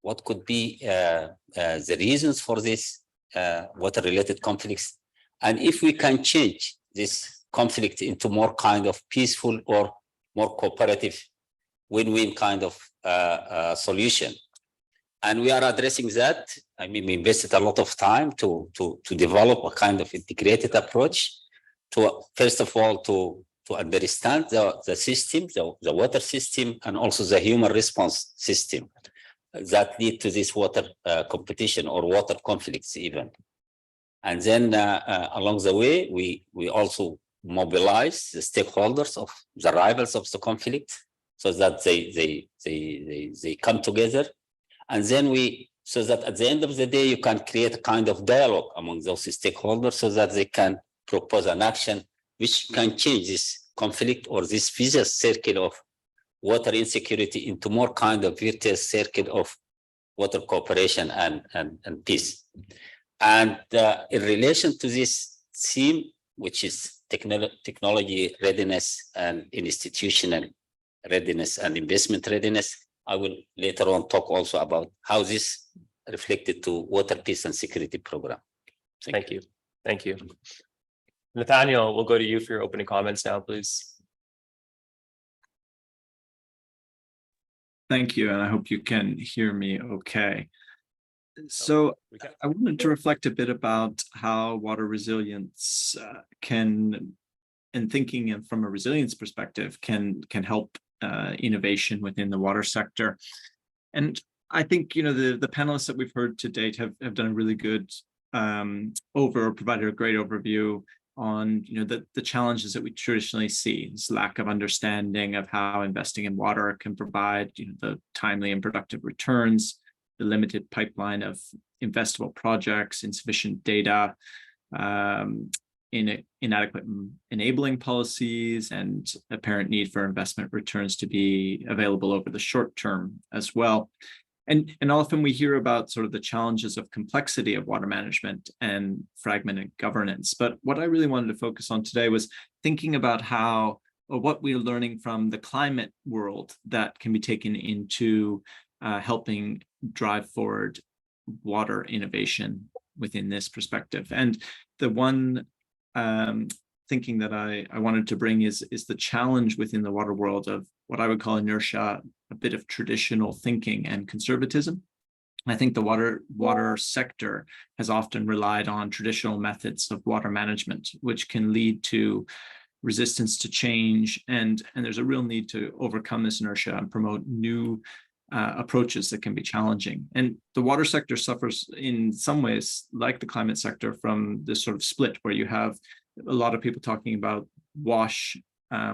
S8: what could be the reasons for this water-related conflicts, and if we can change this conflict into more kind of peaceful or more cooperative win-win kind of solution. And we are addressing that. I mean, we invested a lot of time to develop a kind of integrated approach to, first of all, to understand the system, the water system, and also the human response system that lead to this water competition or water conflicts even. And then along the way, we also mobilize the stakeholders of the rivals of the conflict so that they come together. And then so that at the end of the day, you can create a kind of dialogue among those stakeholders so that they can propose an action which can change this conflict or this vicious circle of water insecurity into more kind of virtuous circle of water cooperation and peace. And in relation to this theme, which is technology readiness and institutional readiness and investment readiness, I will later on talk also about how this reflected to water peace and security program.
S6: Thank you. Thank you. Nathaniel, we'll go to you for your opening comments now, please.
S9: Thank you, and I hope you can hear me okay. So I wanted to reflect a bit about how water resilience can, and thinking and from a resilience perspective, can help innovation within the water sector. And I think, you know, the panelists that we've heard to date have done a really good provided a great overview on, you know, the challenges that we traditionally see, this lack of understanding of how investing in water can provide, you know, the timely and productive returns, the limited pipeline of investable projects, insufficient data, inadequate enabling policies, and apparent need for investment returns to be available over the short term as well. And often we hear about sort of the challenges of complexity of water management and fragmented governance. But what I really wanted to focus on today was thinking about how, or what we're learning from the climate world that can be taken into helping drive forward water innovation within this perspective. And the one thinking that I wanted to bring is the challenge within the water world of what I would call inertia, a bit of traditional thinking and conservatism. I think the water sector has often relied on traditional methods of water management, which can lead to resistance to change. And there's a real need to overcome this inertia and promote new approaches that can be challenging. And the water sector suffers in some ways, like the climate sector, from this sort of split where you have a lot of people talking about WASH,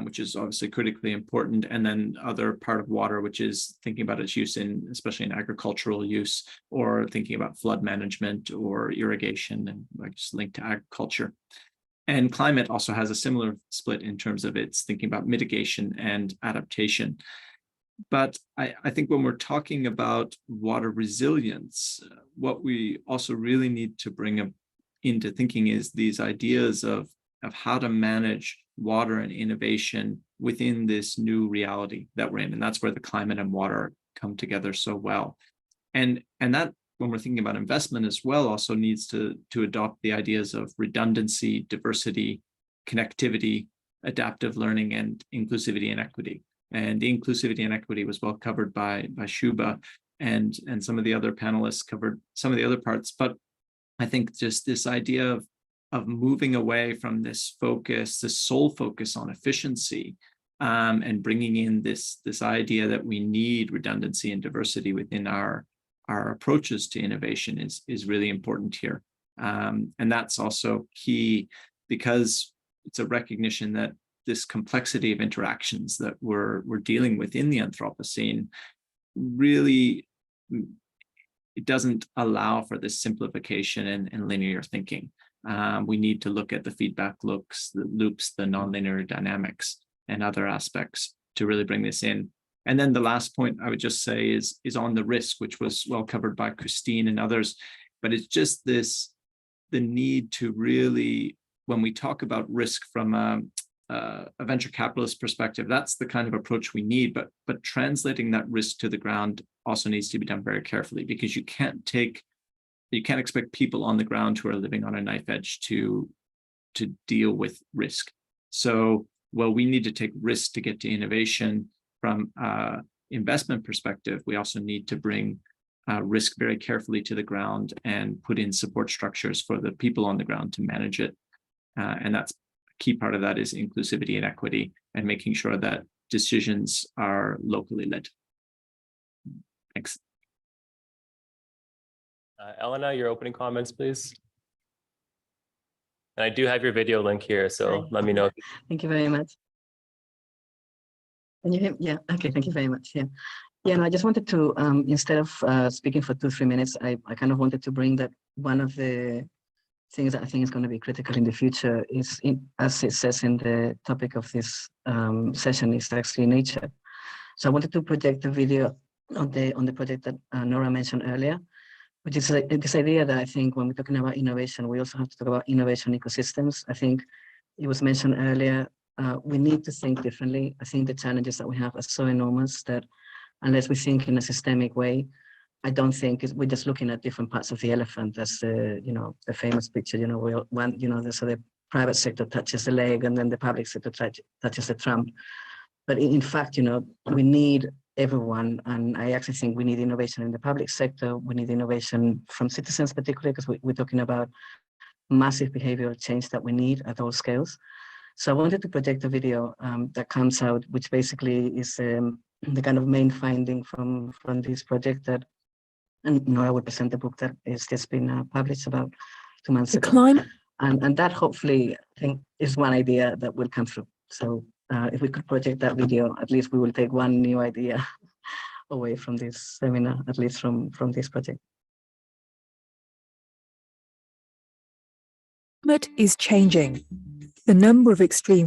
S9: which is obviously critically important, and then other part of water, which is thinking about its use in, especially in agricultural use, or thinking about flood management or irrigation, and like just linked to agriculture. And climate also has a similar split in terms of its thinking about mitigation and adaptation. But I think when we're talking about water resilience, what we also really need to bring up into thinking is these ideas of how to manage water and innovation within this new reality that we're in. And that's where the climate and water come together so well. And that, when we're thinking about investment as well, also needs to adopt the ideas of redundancy, diversity, connectivity, adaptive learning, and inclusivity and equity. And the inclusivity and equity was well covered by Shubha, and some of the other panelists covered some of the other parts. But I think just this idea of moving away from this focus, this sole focus on efficiency, and bringing in this idea that we need redundancy and diversity within our approaches to innovation is really important here. And that's also key, because it's a recognition that this complexity of interactions that we're dealing with in the Anthropocene really, it doesn't allow for this simplification and linear thinking. We need to look at the feedback loops, the nonlinear dynamics, and other aspects to really bring this in. And then the last point I would just say is on the risk, which was well covered by Christine and others. But it's just the need to really, when we talk about risk from a venture capitalist perspective, that's the kind of approach we need. But translating that risk to the ground also needs to be done very carefully, because you can't expect people on the ground who are living on a knife edge to deal with risk. So while we need to take risk to get to innovation from investment perspective, we also need to bring risk very carefully to the ground and put in support structures for the people on the ground to manage it. And that's a key part of that is inclusivity and equity, and making sure that decisions are locally led. Thanks.
S6: Elena, your opening comments, please. And I do have your video link here, so let me know.
S10: Thank you very much. Can you hear me? Yeah, okay, thank you very much. Yeah. Yeah, no, I just wanted to, instead of speaking for 2-3 minutes, I kind of wanted to bring that one of the things that I think is going to be critical in the future is, as it says in the topic of this session, is actually nature. So I wanted to project the video on the project that Nora mentioned earlier, which is this idea that I think when we're talking about innovation, we also have to talk about innovation ecosystems. I think it was mentioned earlier, we need to think differently. I think the challenges that we have are so enormous that unless we think in a systemic way, I don't think we're just looking at different parts of the elephant. That's the, the famous picture, we all want, so the private sector touches the leg and then the public sector touches the trunk. But in fact, we need everyone. And I actually think we need innovation in the public sector. We need innovation from citizens, particularly because we're talking about massive behavioral change that we need at all scales. So I wanted to project a video that comes out, which basically is the kind of main finding from this project that, and Nora will present the book that has just been published about 2 months ago. And that hopefully, I think, is one idea that will come through. So if we could project that video, at least we will take one new idea away from this seminar, at least from this project.
S11: Climate is changing. The number of extreme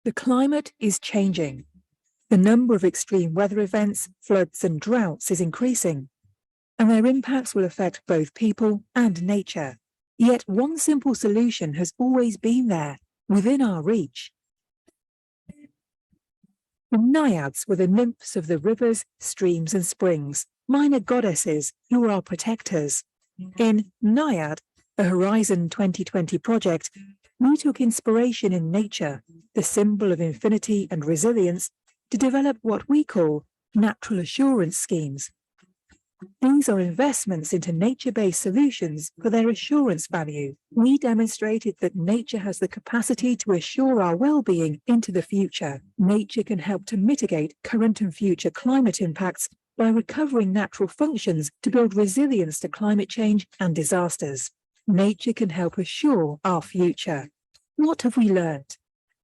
S11: The climate is changing. The number of extreme weather events, floods and droughts is increasing, and their impacts will affect both people and nature. Yet one simple solution has always been there, within our reach. The naiads were the nymphs of the rivers, streams and springs, minor goddesses who were our protectors. In Naiad, a Horizon 2020 project, we took inspiration in nature, the symbol of infinity and resilience, to develop what we call natural assurance schemes. These are investments into nature-based solutions for their assurance value. We demonstrated that nature has the capacity to assure our well-being into the future. Nature can help to mitigate current and future climate impacts by recovering natural functions to build resilience to climate change and disasters. Nature can help assure our future. What have we learned?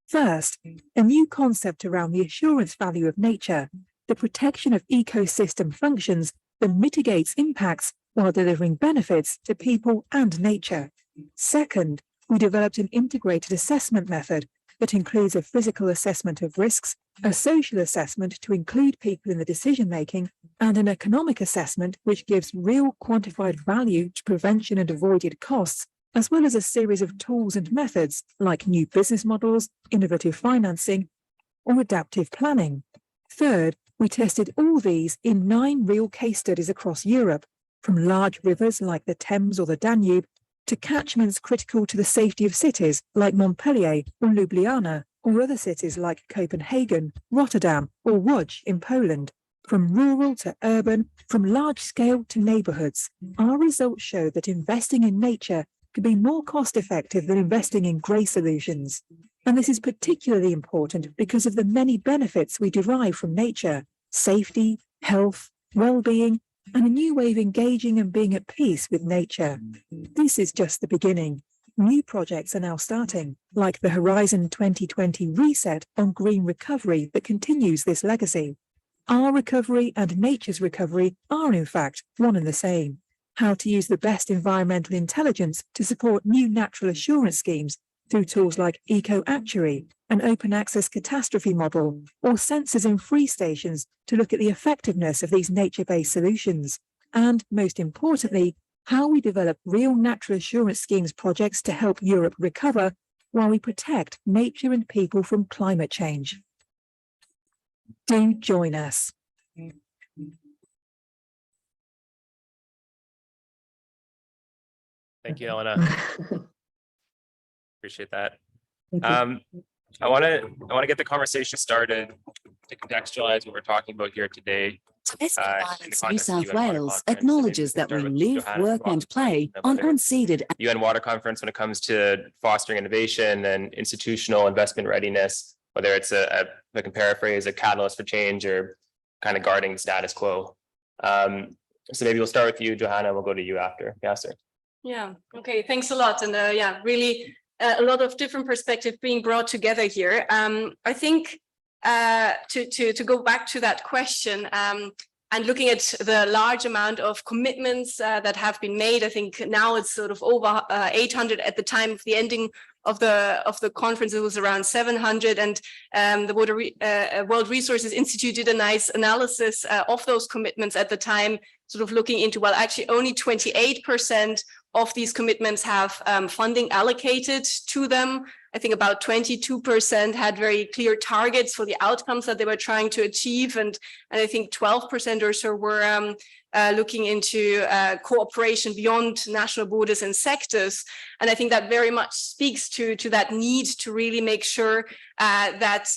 S11: First, a new concept around the assurance value of nature, the protection of ecosystem functions that mitigates impacts while delivering benefits to people and nature. Second, we developed an integrated assessment method that includes a physical assessment of risks, a social assessment to include people in the decision-making, and an economic assessment which gives real quantified value to prevention and avoided costs, as well as a series of tools and methods like new business models, innovative financing, or adaptive planning. Third, we tested all these in 9 real case studies across Europe, from large rivers like the Thames or the Danube, to catchments critical to the safety of cities like Montpellier or Ljubljana, or other cities like Copenhagen, Rotterdam, or Łódź in Poland. From rural to urban, from large scale to neighbourhoods, our results show that investing in nature can be more cost-effective than investing in grey solutions. And this is particularly important because of the many benefits we derive from nature: safety, health, well-being, and a new way of engaging and being at peace with nature. This is just the beginning. New projects are now starting, like the Horizon 2020 reset on green recovery that continues this legacy. Our recovery and nature's recovery are, in fact, one and the same. How to use the best environmental intelligence to support new natural assurance schemes through tools like Eco-Actuary, an open access catastrophe model, or sensors in free stations to look at the effectiveness of these nature-based solutions. And most importantly, how we develop real natural assurance schemes projects to help Europe recover while we protect nature and people from climate change. Do join us.
S6: Thank you, Elena. Appreciate that. I want to get the conversation started to contextualize what we're talking about here today.
S12: Domestic
S6: in the
S12: Violence New
S6: context of
S12: South
S6: UN Water
S12: Wales
S6: Conference,
S12: acknowledges
S6: and
S12: that we
S6: start with
S12: live,
S6: Johanna
S12: work
S6: from
S12: and play
S6: Australia,
S12: on
S6: about
S12: unceded.
S6: UN Water Conference when it comes to fostering innovation and institutional investment readiness, whether it's if I can paraphrase, a catalyst for change or kind of guarding the status quo. So maybe we'll start with you, Johanna, we'll go to you after. Yasser.
S7: Yeah, okay, thanks a lot. And yeah, really a lot of different perspectives being brought together here. I think to go back to that question and looking at the large amount of commitments that have been made, I think now it's sort of over 800. At the time of the ending of the conference, it was around 700, and the World Resources Institute did a nice analysis of those commitments at the time, sort of looking into, well, actually only 28% of these commitments have funding allocated to them. I think about 22% had very clear targets for the outcomes that they were trying to achieve, and I think 12% or so were looking into cooperation beyond national borders and sectors. And I think that very much speaks to that need to really make sure that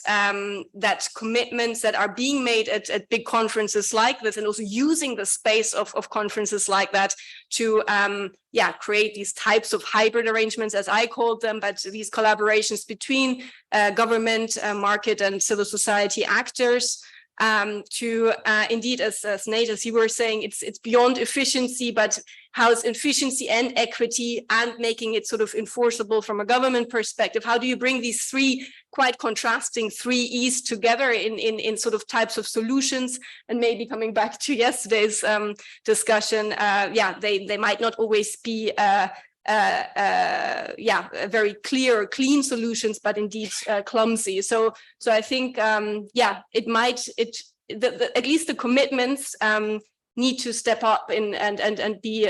S7: commitments that are being made at big conferences like this, and also using the space of conferences like that to create these types of hybrid arrangements, as I called them, but these collaborations between government, market, and civil society actors. To indeed, as Nate, as you were saying, it's beyond efficiency, but how is efficiency and equity, and making it sort of enforceable from a government perspective? How do you bring these three quite contrasting 3 E's together in sort of types of solutions? And maybe coming back to yesterday's discussion, they might not always be very clear or clean solutions, but indeed clumsy. So I think at least the commitments need to step up and be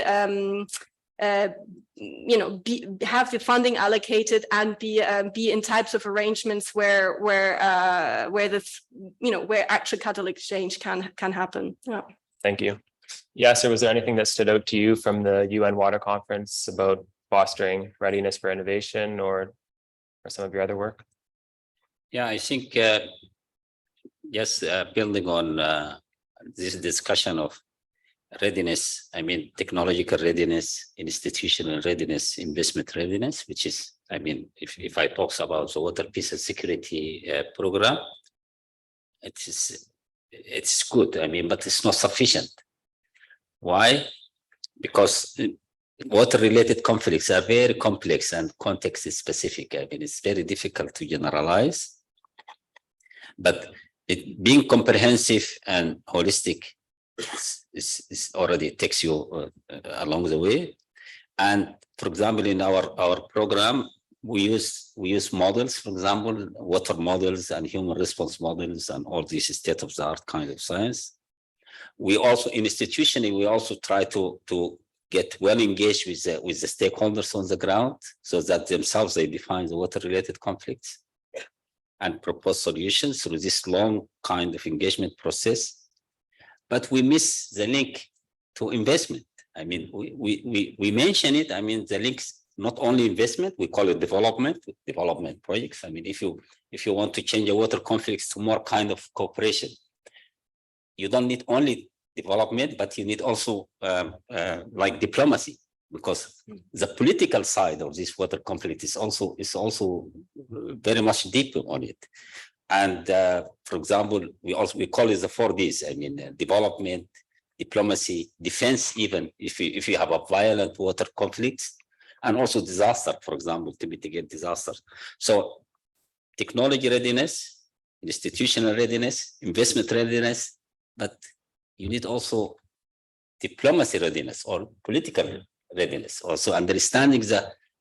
S7: have the funding allocated and be in types of arrangements where actual catalytic exchange can happen. Yeah.
S6: Thank you. Yasser, was there anything that stood out to you from the UN Water Conference about fostering readiness for innovation or some of your other work?
S8: Yeah, I think, yes, building on this discussion of readiness, I mean, technological readiness, institutional readiness, investment readiness, which is, I mean, if I talk about the water peace and security program, it's good, I mean, but it's not sufficient. Why? Because water-related conflicts are very complex and context is specific. I mean, it's very difficult to generalize, but being comprehensive and holistic is already takes you along the way. And for example, in our program, we use models, for example, water models and human response models and all these state-of-the-art kind of science. We also, institutionally, we also try to get well engaged with the stakeholders on the ground, so that themselves they define the water-related conflicts and propose solutions through this long kind of engagement process. But we miss the link to investment. I mean, we mention it. I mean, the links not only investment, we call it development projects. I mean, if you want to change the water conflicts to more kind of cooperation, you don't need only development, but you need also like diplomacy, because the political side of this water conflict is also very much deep on it. And for example, we call it the 4 Ds. I mean, development, diplomacy, defense, even if you have a violent water conflicts, and also disaster, for example, to mitigate disaster. So technology readiness, institutional readiness, investment readiness, but you need also diplomacy readiness or political readiness. Also understanding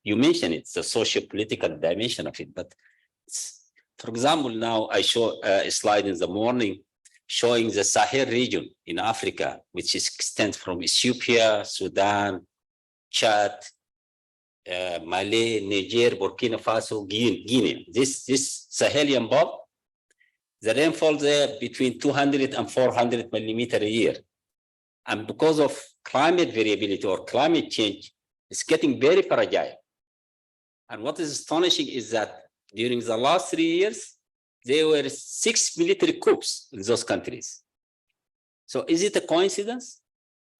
S8: you mentioned it, the socio-political dimension of it. But for example, now I show a slide in the morning showing the Sahel region in Africa, which extends from Ethiopia, Sudan, Chad, Mali, Niger, Burkina Faso, Guinea. This Sahelian belt, the rainfall there between 200 and 400 millimeter a year. And because of climate variability or climate change, it's getting very fragile. And what is astonishing is that during the last 3 years, there were 6 military coups in those countries. So is it a coincidence?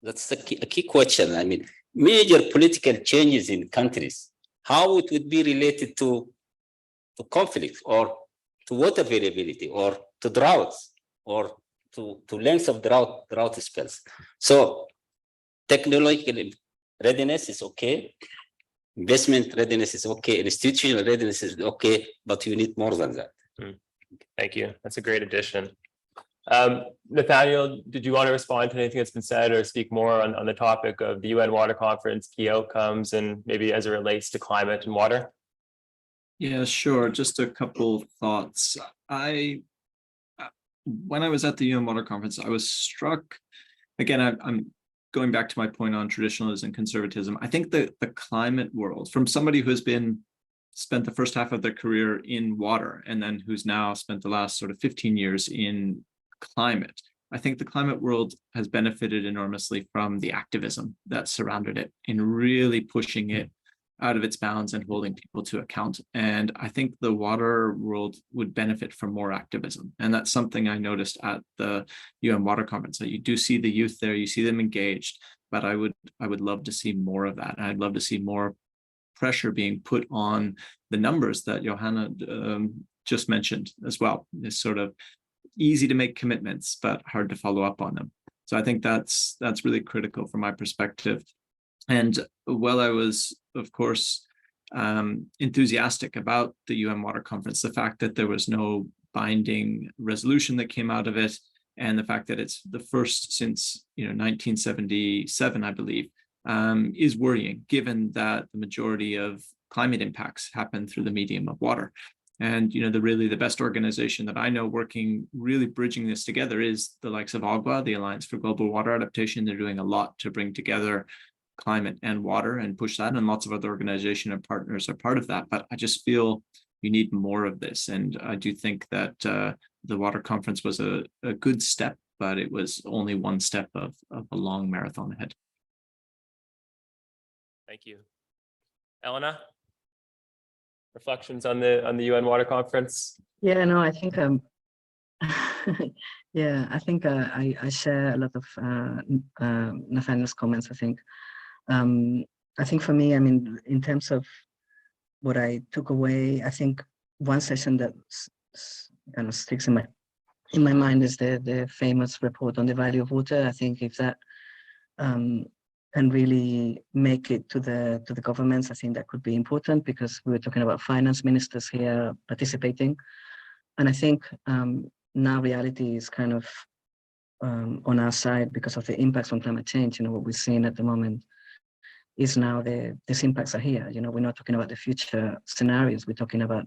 S8: That's a key question. I mean, major political changes in countries, how it would be related to conflict or to water variability or to droughts or to length of drought spells. So technological readiness is okay. Investment readiness is okay. Institutional readiness is okay, but you need more than that.
S6: Thank you. That's a great addition. Nathaniel, did you want to respond to anything that's been said or speak more on the topic of the UN Water Conference, key outcomes, and maybe as it relates to climate and water?
S9: Yeah, sure. Just a couple thoughts. When I was at the UN Water Conference, I was struck, again, I'm going back to my point on traditionalism and conservatism. I think the climate world, from somebody who has spent the first half of their career in water and then who's now spent the last sort of 15 years in climate, I think the climate world has benefited enormously from the activism that surrounded it in really pushing it out of its bounds and holding people to account. And I think the water world would benefit from more activism. And that's something I noticed at the UN Water Conference, that you do see the youth there, you see them engaged, but I would love to see more of that. And I'd love to see more pressure being put on the numbers that Johanna just mentioned as well. It's sort of easy to make commitments, but hard to follow up on them. So I think that's really critical from my perspective. And while I was, of course, enthusiastic about the UN Water Conference, the fact that there was no binding resolution that came out of it, and the fact that it's the first since 1977, I believe, is worrying, given that the majority of climate impacts happen through the medium of water. And the best organization that I know working, really bridging this together, is the likes of AGWA, the Alliance for Global Water Adaptation. They're doing a lot to bring together climate and water and push that, and lots of other organizations and partners are part of that. But I just feel you need more of this, and I do think that the water conference was a good step, but it was only one step of a long marathon ahead.
S6: Thank you. Elena, reflections on the UN Water Conference?
S10: Yeah, no, I think yeah, I think I share a lot of Nathaniel's comments. I think for me, in terms of what I took away, I think one session that kind of sticks in my mind is the famous report on the value of water. I think if that can really make it to the governments, I think that could be important, because we were talking about finance ministers here participating, and I think now reality is kind of on our side because of the impacts on climate change. What we're seeing at the moment is now these impacts are here. We're not talking about the future scenarios. We're talking about,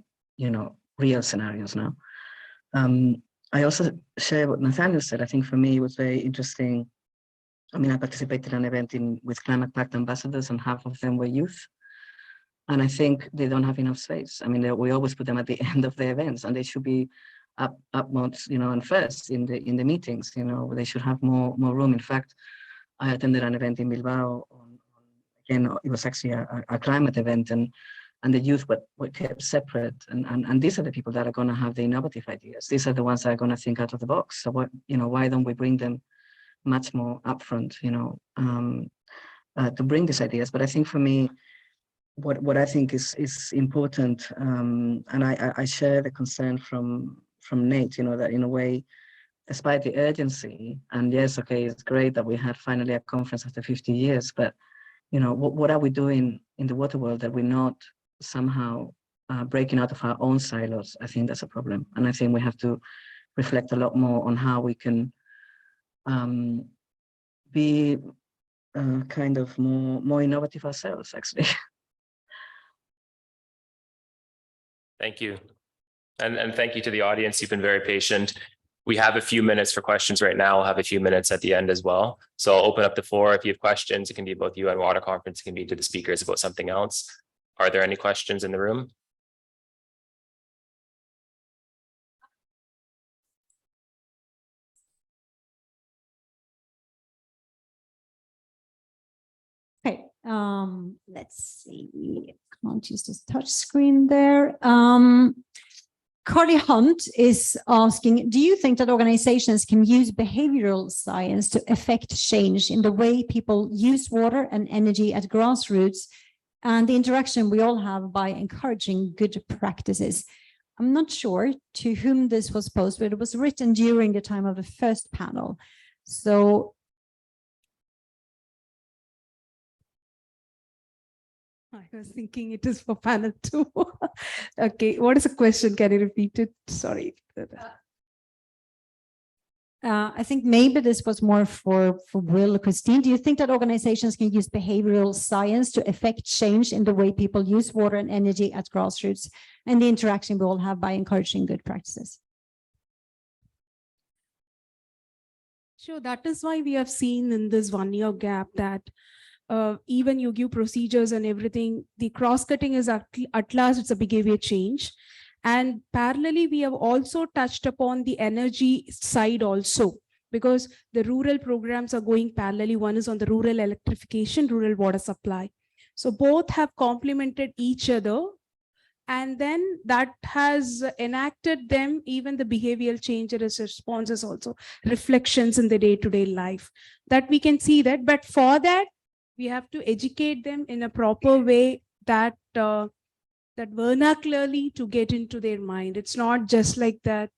S10: real scenarios now. I also share what Nathaniel said. I think for me, it was very interesting. I participated in an event with Climate Pact ambassadors, and half of them were youth. And I think they don't have enough space. We always put them at the end of the events, and they should be upmost, and first in the meetings. They should have more room. In fact, I attended an event in Bilbao. Again, it was actually a climate event, and the youth were kept separate. And these are the people that are going to have the innovative ideas. These are the ones that are going to think out of the box. So why don't we bring them much more upfront, to bring these ideas? But I think for me, what I think is important, and I share the concern from Nate, that in a way, despite the urgency, and yes, okay, it's great that we had finally a conference after 50 years, but what are we doing in the water world that we're not somehow breaking out of our own silos? I think that's a problem. And I think we have to reflect a lot more on how we can be kind of more innovative ourselves, actually.
S6: Thank you. And thank you to the audience. You've been very patient. We have a few minutes for questions right now. We'll have a few minutes at the end as well. So I'll open up the floor. If you have questions, it can be about the UN Water Conference, it can be to the speakers about something else. Are there any questions in the room?
S12: Okay, let's see. Can't use this touch screen there. Carly Hunt is asking, do you think that organizations can use behavioral science to affect change in the way people use water and energy at grassroots and the interaction we all have by encouraging good practices? I'm not sure to whom this was posed, but it was written during the time of the first panel. So
S3: I was thinking it is for panel 2. Okay, what is the question? Can you repeat it? Sorry.
S12: I think maybe this was more for Will or Christine. Do you think that organizations can use behavioral science to affect change in the way people use water and energy at grassroots and the interaction we all have by encouraging good practices?
S3: Sure, that is why we have seen in this 1-year gap that even you give procedures and everything, the cross-cutting is at last, it's a behavior change. And parallelly, we have also touched upon the energy side also, because the rural programs are going parallelly. One is on the rural electrification, rural water supply. So both have complemented each other. And then that has enacted them, even the behavioral changes, responses also, reflections in the day-to-day life that we can see that. But for that, we have to educate them in a proper way that that vernacularly to get into their mind. It's not just like that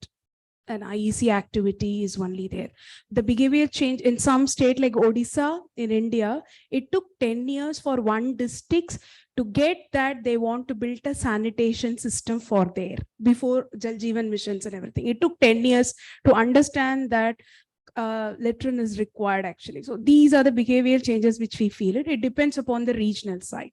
S3: an IEC activity is only there. The behavior change in some state like Odisha in India, it took 10 years for one district to get that they want to build a sanitation system for there before Jal Jeevan missions and everything. It took 10 years to understand that latrine is required actually. So these are the behavioral changes which we feel it. It depends upon the regional side.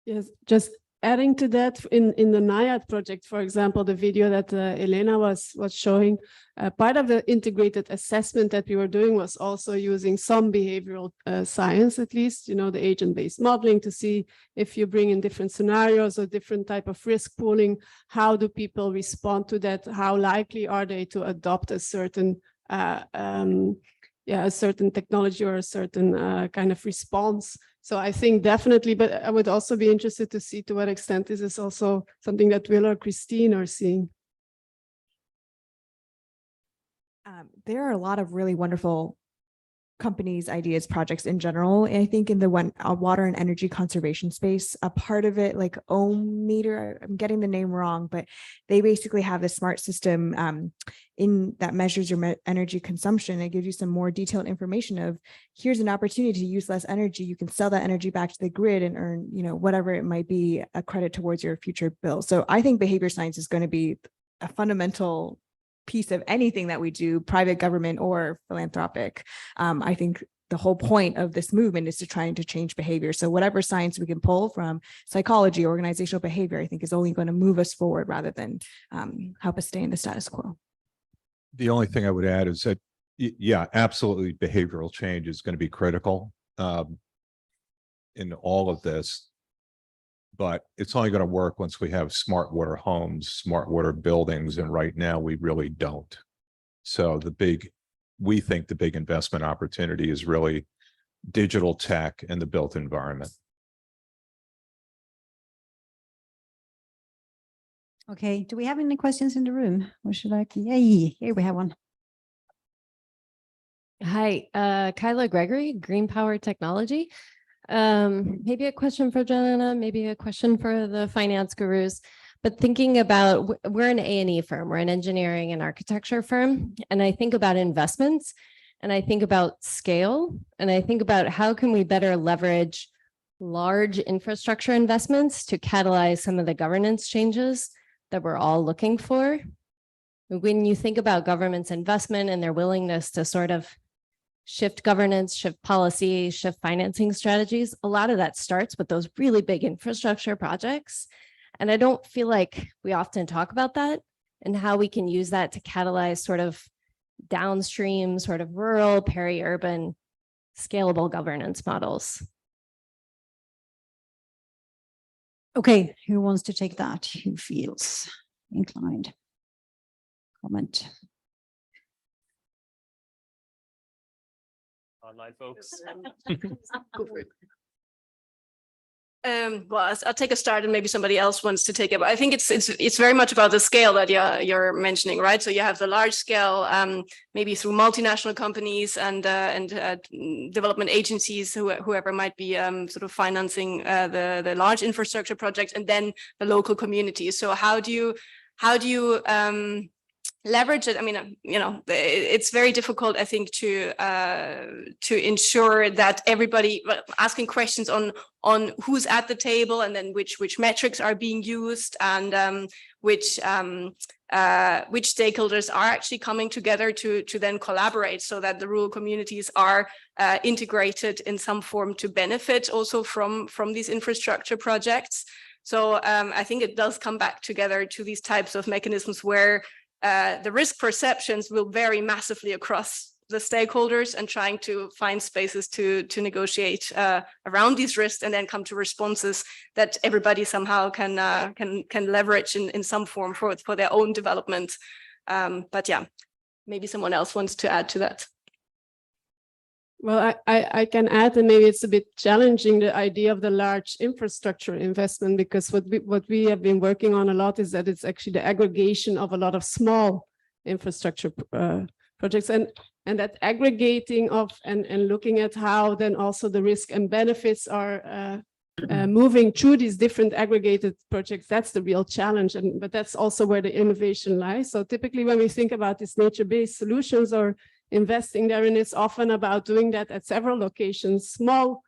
S2: Yes, just adding to that, in the NIAD project, for example, the video that Elena was showing, part of the integrated assessment that we were doing was also using some behavioral science, at least, you know, the agent-based modeling, to see if you bring in different scenarios or different type of risk pooling, how do people respond to that? How likely are they to adopt a certain a certain technology or a certain kind of response? So I think definitely, but I would also be interested to see to what extent this is also something that Will or Christine are seeing.
S4: There are a lot of really wonderful companies, ideas, projects in general. And I think in the water and energy conservation space, a part of it, like ohm meter, I'm getting the name wrong, but they basically have a smart system in that measures your energy consumption. It gives you some more detailed information of here's an opportunity to use less energy. You can sell that energy back to the grid and earn, you know, whatever it might be, a credit towards your future bill. So I think behavior science is going to be a fundamental piece of anything that we do, private, government, or philanthropic. I think the whole point of this movement is to trying to change behavior. So whatever science we can pull from psychology, organizational behavior, I think is only going to move us forward rather than help us stay in the status quo.
S5: The only thing I would add is that, yeah, absolutely, behavioral change is going to be critical in all of this. But it's only going to work once we have smart water homes, smart water buildings, and right now we really don't. So we think the big investment opportunity is really digital tech and the built environment.
S12: Okay, do we have any questions in the room? Or should I? Yay, here we have one.
S13: Hi, Kyla Gregory, Green Power Technology. Maybe a question for Joanna, maybe a question for the finance gurus, but thinking about, we're an A&E firm, we're an engineering and architecture firm, and I think about investments, and I think about scale, and I think about how can we better leverage large infrastructure investments to catalyze some of the governance changes that we're all looking for. When you think about government's investment and their willingness to sort of shift governance, shift policy, shift financing strategies, a lot of that starts with those really big infrastructure projects. And I don't feel like we often talk about that and how we can use that to catalyze sort of downstream, sort of rural, peri-urban, scalable governance models.
S12: Okay, who wants to take that? Who feels inclined? Comment.
S6: Online folks.
S7: Well, I'll take a start and maybe somebody else wants to take it. But I think it's very much about the scale that you're mentioning, right? So you have the large scale, maybe through multinational companies and development agencies, whoever might be sort of financing the large infrastructure projects, and then the local communities. So how do you leverage it. I mean, it's very difficult, I think, to ensure that everybody asking questions on who's at the table, and then which metrics are being used, and which stakeholders are actually coming together to then collaborate, so that the rural communities are integrated in some form to benefit also from these infrastructure projects. So I think it does come back together to these types of mechanisms where the risk perceptions will vary massively across the stakeholders, and trying to find spaces to negotiate around these risks, and then come to responses that everybody somehow can leverage in some form for their own development. But yeah, maybe someone else wants to add to that.
S2: Well, I can add, and maybe it's a bit challenging, the idea of the large infrastructure investment, because what we have been working on a lot is that it's actually the aggregation of a lot of small infrastructure projects, and that aggregating of and looking at how then also the risk and benefits are moving through these different aggregated projects. That's the real challenge, but that's also where the innovation lies. So typically when we think about these nature-based solutions or investing therein, it's often about doing that at several locations, small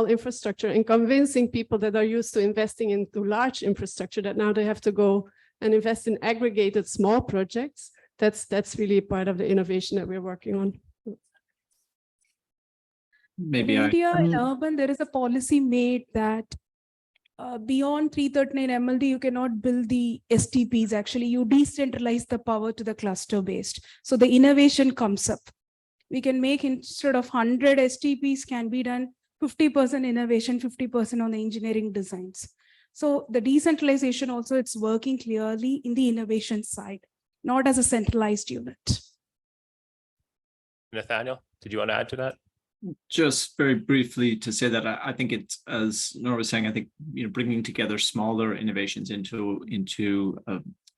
S2: infrastructure, and convincing people that are used to investing into large infrastructure that now they have to go and invest in aggregated small projects. That's really part of the innovation that we're working on.
S9: Maybe
S3: in India, in urban, there is a policy made that beyond 339 MLD, you cannot build the STPs. Actually, you decentralize the power to the cluster based. So the innovation comes up. We can make, instead of 100 STPs, can be done 50% innovation, 50% on the engineering designs. So the decentralization also, it's working clearly in the innovation side, not as a centralized unit.
S6: Nathaniel, did you want to add to that?
S9: Just very briefly to say that I think it's, as Nora was saying, I think bringing together smaller innovations into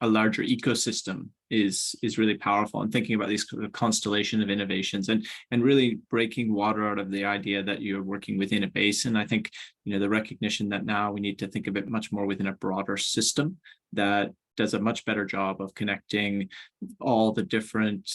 S9: a larger ecosystem is really powerful, and thinking about these constellation of innovations and really breaking water out of the idea that you're working within a basin. I think the recognition that now we need to think of it much more within a broader system that does a much better job of connecting all the different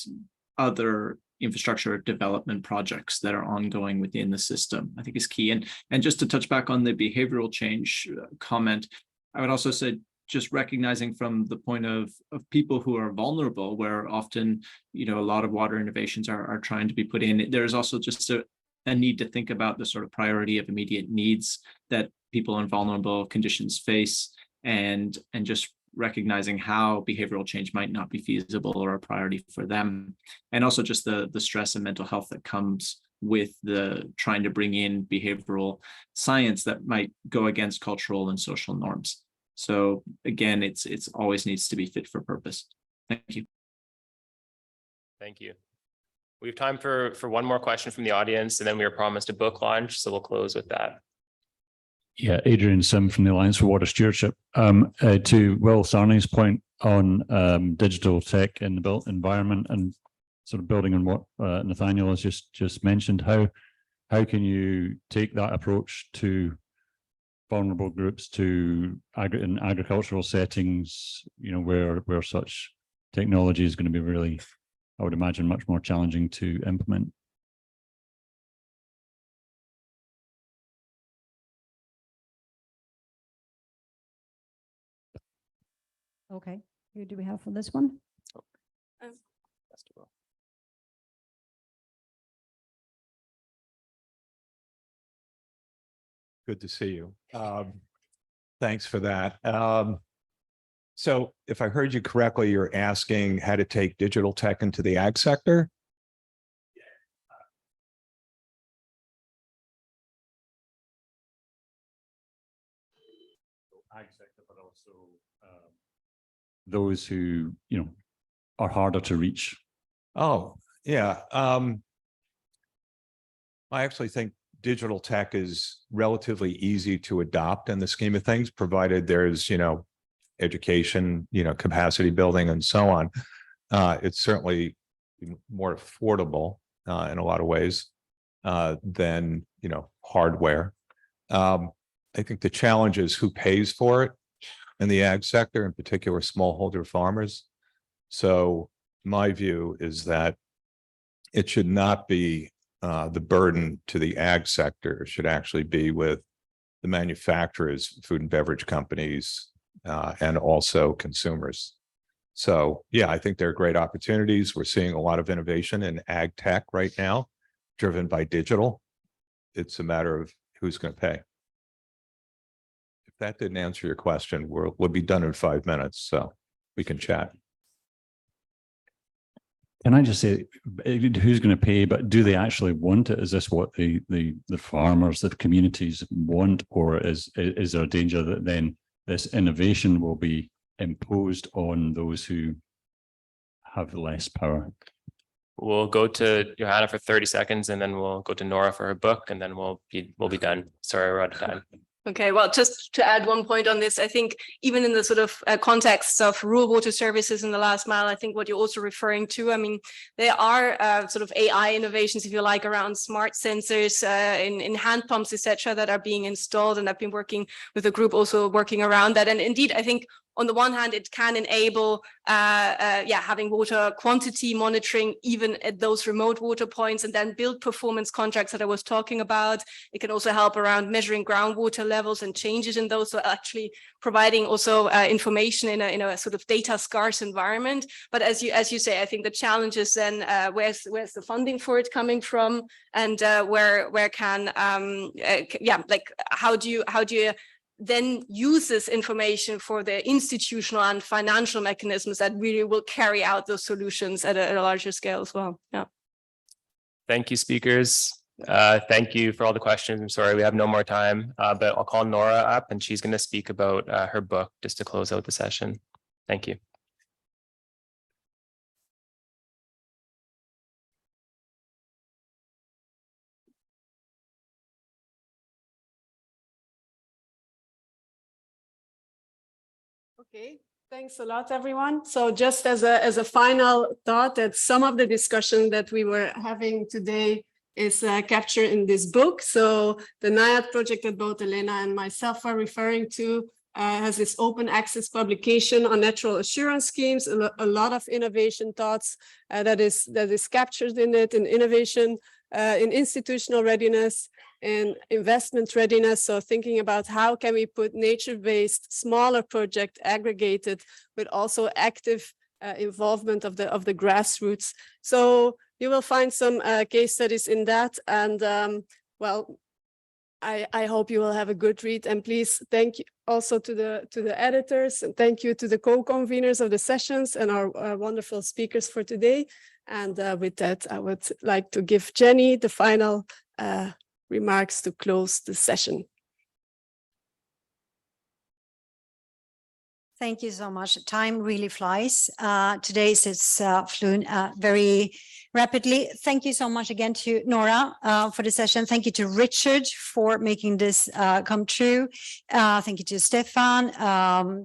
S9: other infrastructure development projects that are ongoing within the system, I think is key. And just to touch back on the behavioral change comment, I would also say just recognizing from the point of people who are vulnerable, where often, a lot of water innovations are trying to be put in. There's also just a need to think about the sort of priority of immediate needs that people in vulnerable conditions face, and just recognizing how behavioral change might not be feasible or a priority for them. And also just the stress and mental health that comes with the trying to bring in behavioral science that might go against cultural and social norms. So again, it's always needs to be fit for purpose. Thank you.
S6: Thank you. We have time for one more question from the audience, and then we were promised a book launch, so we'll close with that.
S14: Yeah, Adrian Sim from the Alliance for Water Stewardship. To Will Sarney's point on digital tech in the built environment, and sort of building on what Nathaniel has just mentioned, how can you take that approach to vulnerable groups in agricultural settings, where such technology is going to be really, I would imagine, much more challenging to implement?
S12: Okay, who do we have for this one?
S5: Good to see you. Thanks for that. So if I heard you correctly, you're asking how to take digital tech into the ag sector?
S14: Ag sector, but also those who are harder to reach.
S5: Oh, yeah. I actually think digital tech is relatively easy to adopt in the scheme of things, provided there's education, capacity building, and so on. It's certainly more affordable in a lot of ways than hardware. I think the challenge is who pays for it in the ag sector, in particular smallholder farmers. So my view is that it should not be the burden to the ag sector. It should actually be with the manufacturers, food and beverage companies, and also consumers. So yeah, I think there are great opportunities. We're seeing a lot of innovation in ag tech right now, driven by digital. It's a matter of who's going to pay. If that didn't answer your question, we'll be done in 5 minutes, so we can chat.
S14: Can I just say, who's going to pay, but do they actually want it? Is this what the farmers, the communities want, or is there a danger that then this innovation will be imposed on those who have less power?
S6: We'll go to Johanna for 30 seconds and then we'll go to Nora for her book and then we'll be done. Sorry, we're out of time.
S7: Okay, well, just to add one point on this, I think even in the sort of context of rural water services in the last mile, I think what you're also referring to, I mean, there are sort of AI innovations, if you like, around smart sensors in hand pumps, etc., that are being installed. And I've been working with a group also working around that. And indeed, I think on the one hand, it can enable having water quantity monitoring even at those remote water points and then build performance contracts that I was talking about. It can also help around measuring groundwater levels and changes in those. So actually providing also information in a sort of data scarce environment. But as you say, I think the challenge is then where's the funding for it coming from, and where can how do you then use this information for the institutional and financial mechanisms that really will carry out those solutions at a larger scale as well. Yeah.
S6: Thank you, speakers. Thank you for all the questions. I'm sorry we have no more time, but I'll call Nora up and she's going to speak about her book just to close out the session. Thank you.
S2: Okay, thanks a lot, everyone. So just as a final thought, that some of the discussion that we were having today is captured in this book. So the NIAD project that both Elena and myself are referring to has this open access publication on natural assurance schemes, a lot of innovation thoughts that is captured in it, in innovation, in institutional readiness, and investment readiness. So thinking about how can we put nature-based smaller project aggregated with also active involvement of the grassroots. So you will find some case studies in that. And well, I hope you will have a good read, and please thank you also to the editors, and thank you to the co-conveners of the sessions and our wonderful speakers for today. And with that, I would like to give Jenny the final remarks to close the session.
S12: Thank you so much. Time really flies. Today it's flown very rapidly. Thank you so much again to Nora for the session. Thank you to Richard for making this come true. Thank you to Stefan,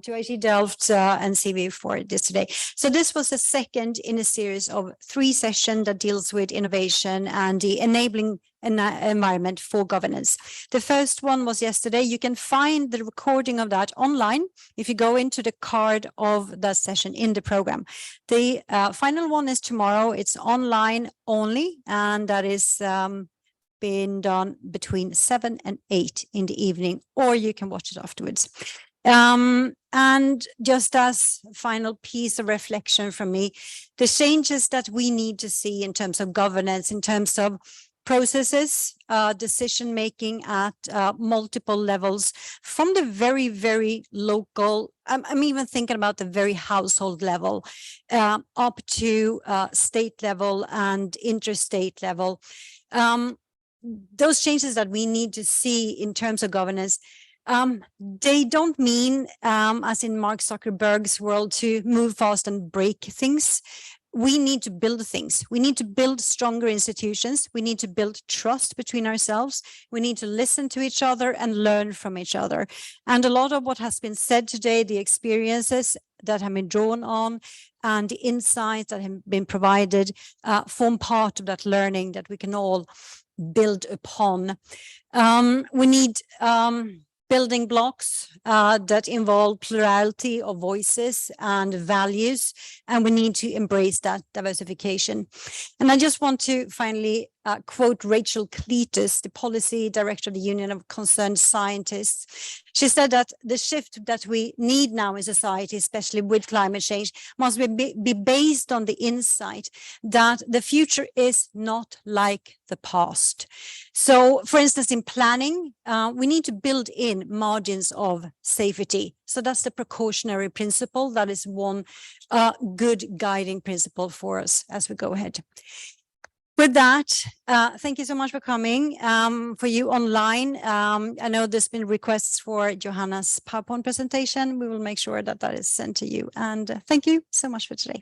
S12: to IT Delft and SIWI for this today. So this was the second in a series of 3 sessions that deals with innovation and the enabling environment for governance. The first one was yesterday. You can find the recording of that online if you go into the card of the session in the program. The final one is tomorrow. It's online only, and that is being done between 7 and 8 in the evening, or you can watch it afterwards. And just as final piece of reflection from me, the changes that we need to see in terms of governance, in terms of processes, decision-making at multiple levels, from the very, very local, I'm even thinking about the very household level, up to state level and interstate level. Those changes that we need to see in terms of governance, they don't mean, as in Mark Zuckerberg's world, to move fast and break things. We need to build things. We need to build stronger institutions. We need to build trust between ourselves. We need to listen to each other and learn from each other. And a lot of what has been said today, the experiences that have been drawn on and the insights that have been provided form part of that learning that we can all build upon. We need building blocks that involve plurality of voices and values, and we need to embrace that diversification. And I just want to finally quote Rachel Cletus, the policy director of the Union of Concerned Scientists. She said that the shift that we need now in society, especially with climate change, must be based on the insight that the future is not like the past. So, for instance, in planning, we need to build in margins of safety. So that's the precautionary principle. That is one good guiding principle for us as we go ahead. With that, thank you so much for coming. For you online, I know there's been requests for Johanna's PowerPoint presentation. We will make sure that that is sent to you. And thank you so much for today.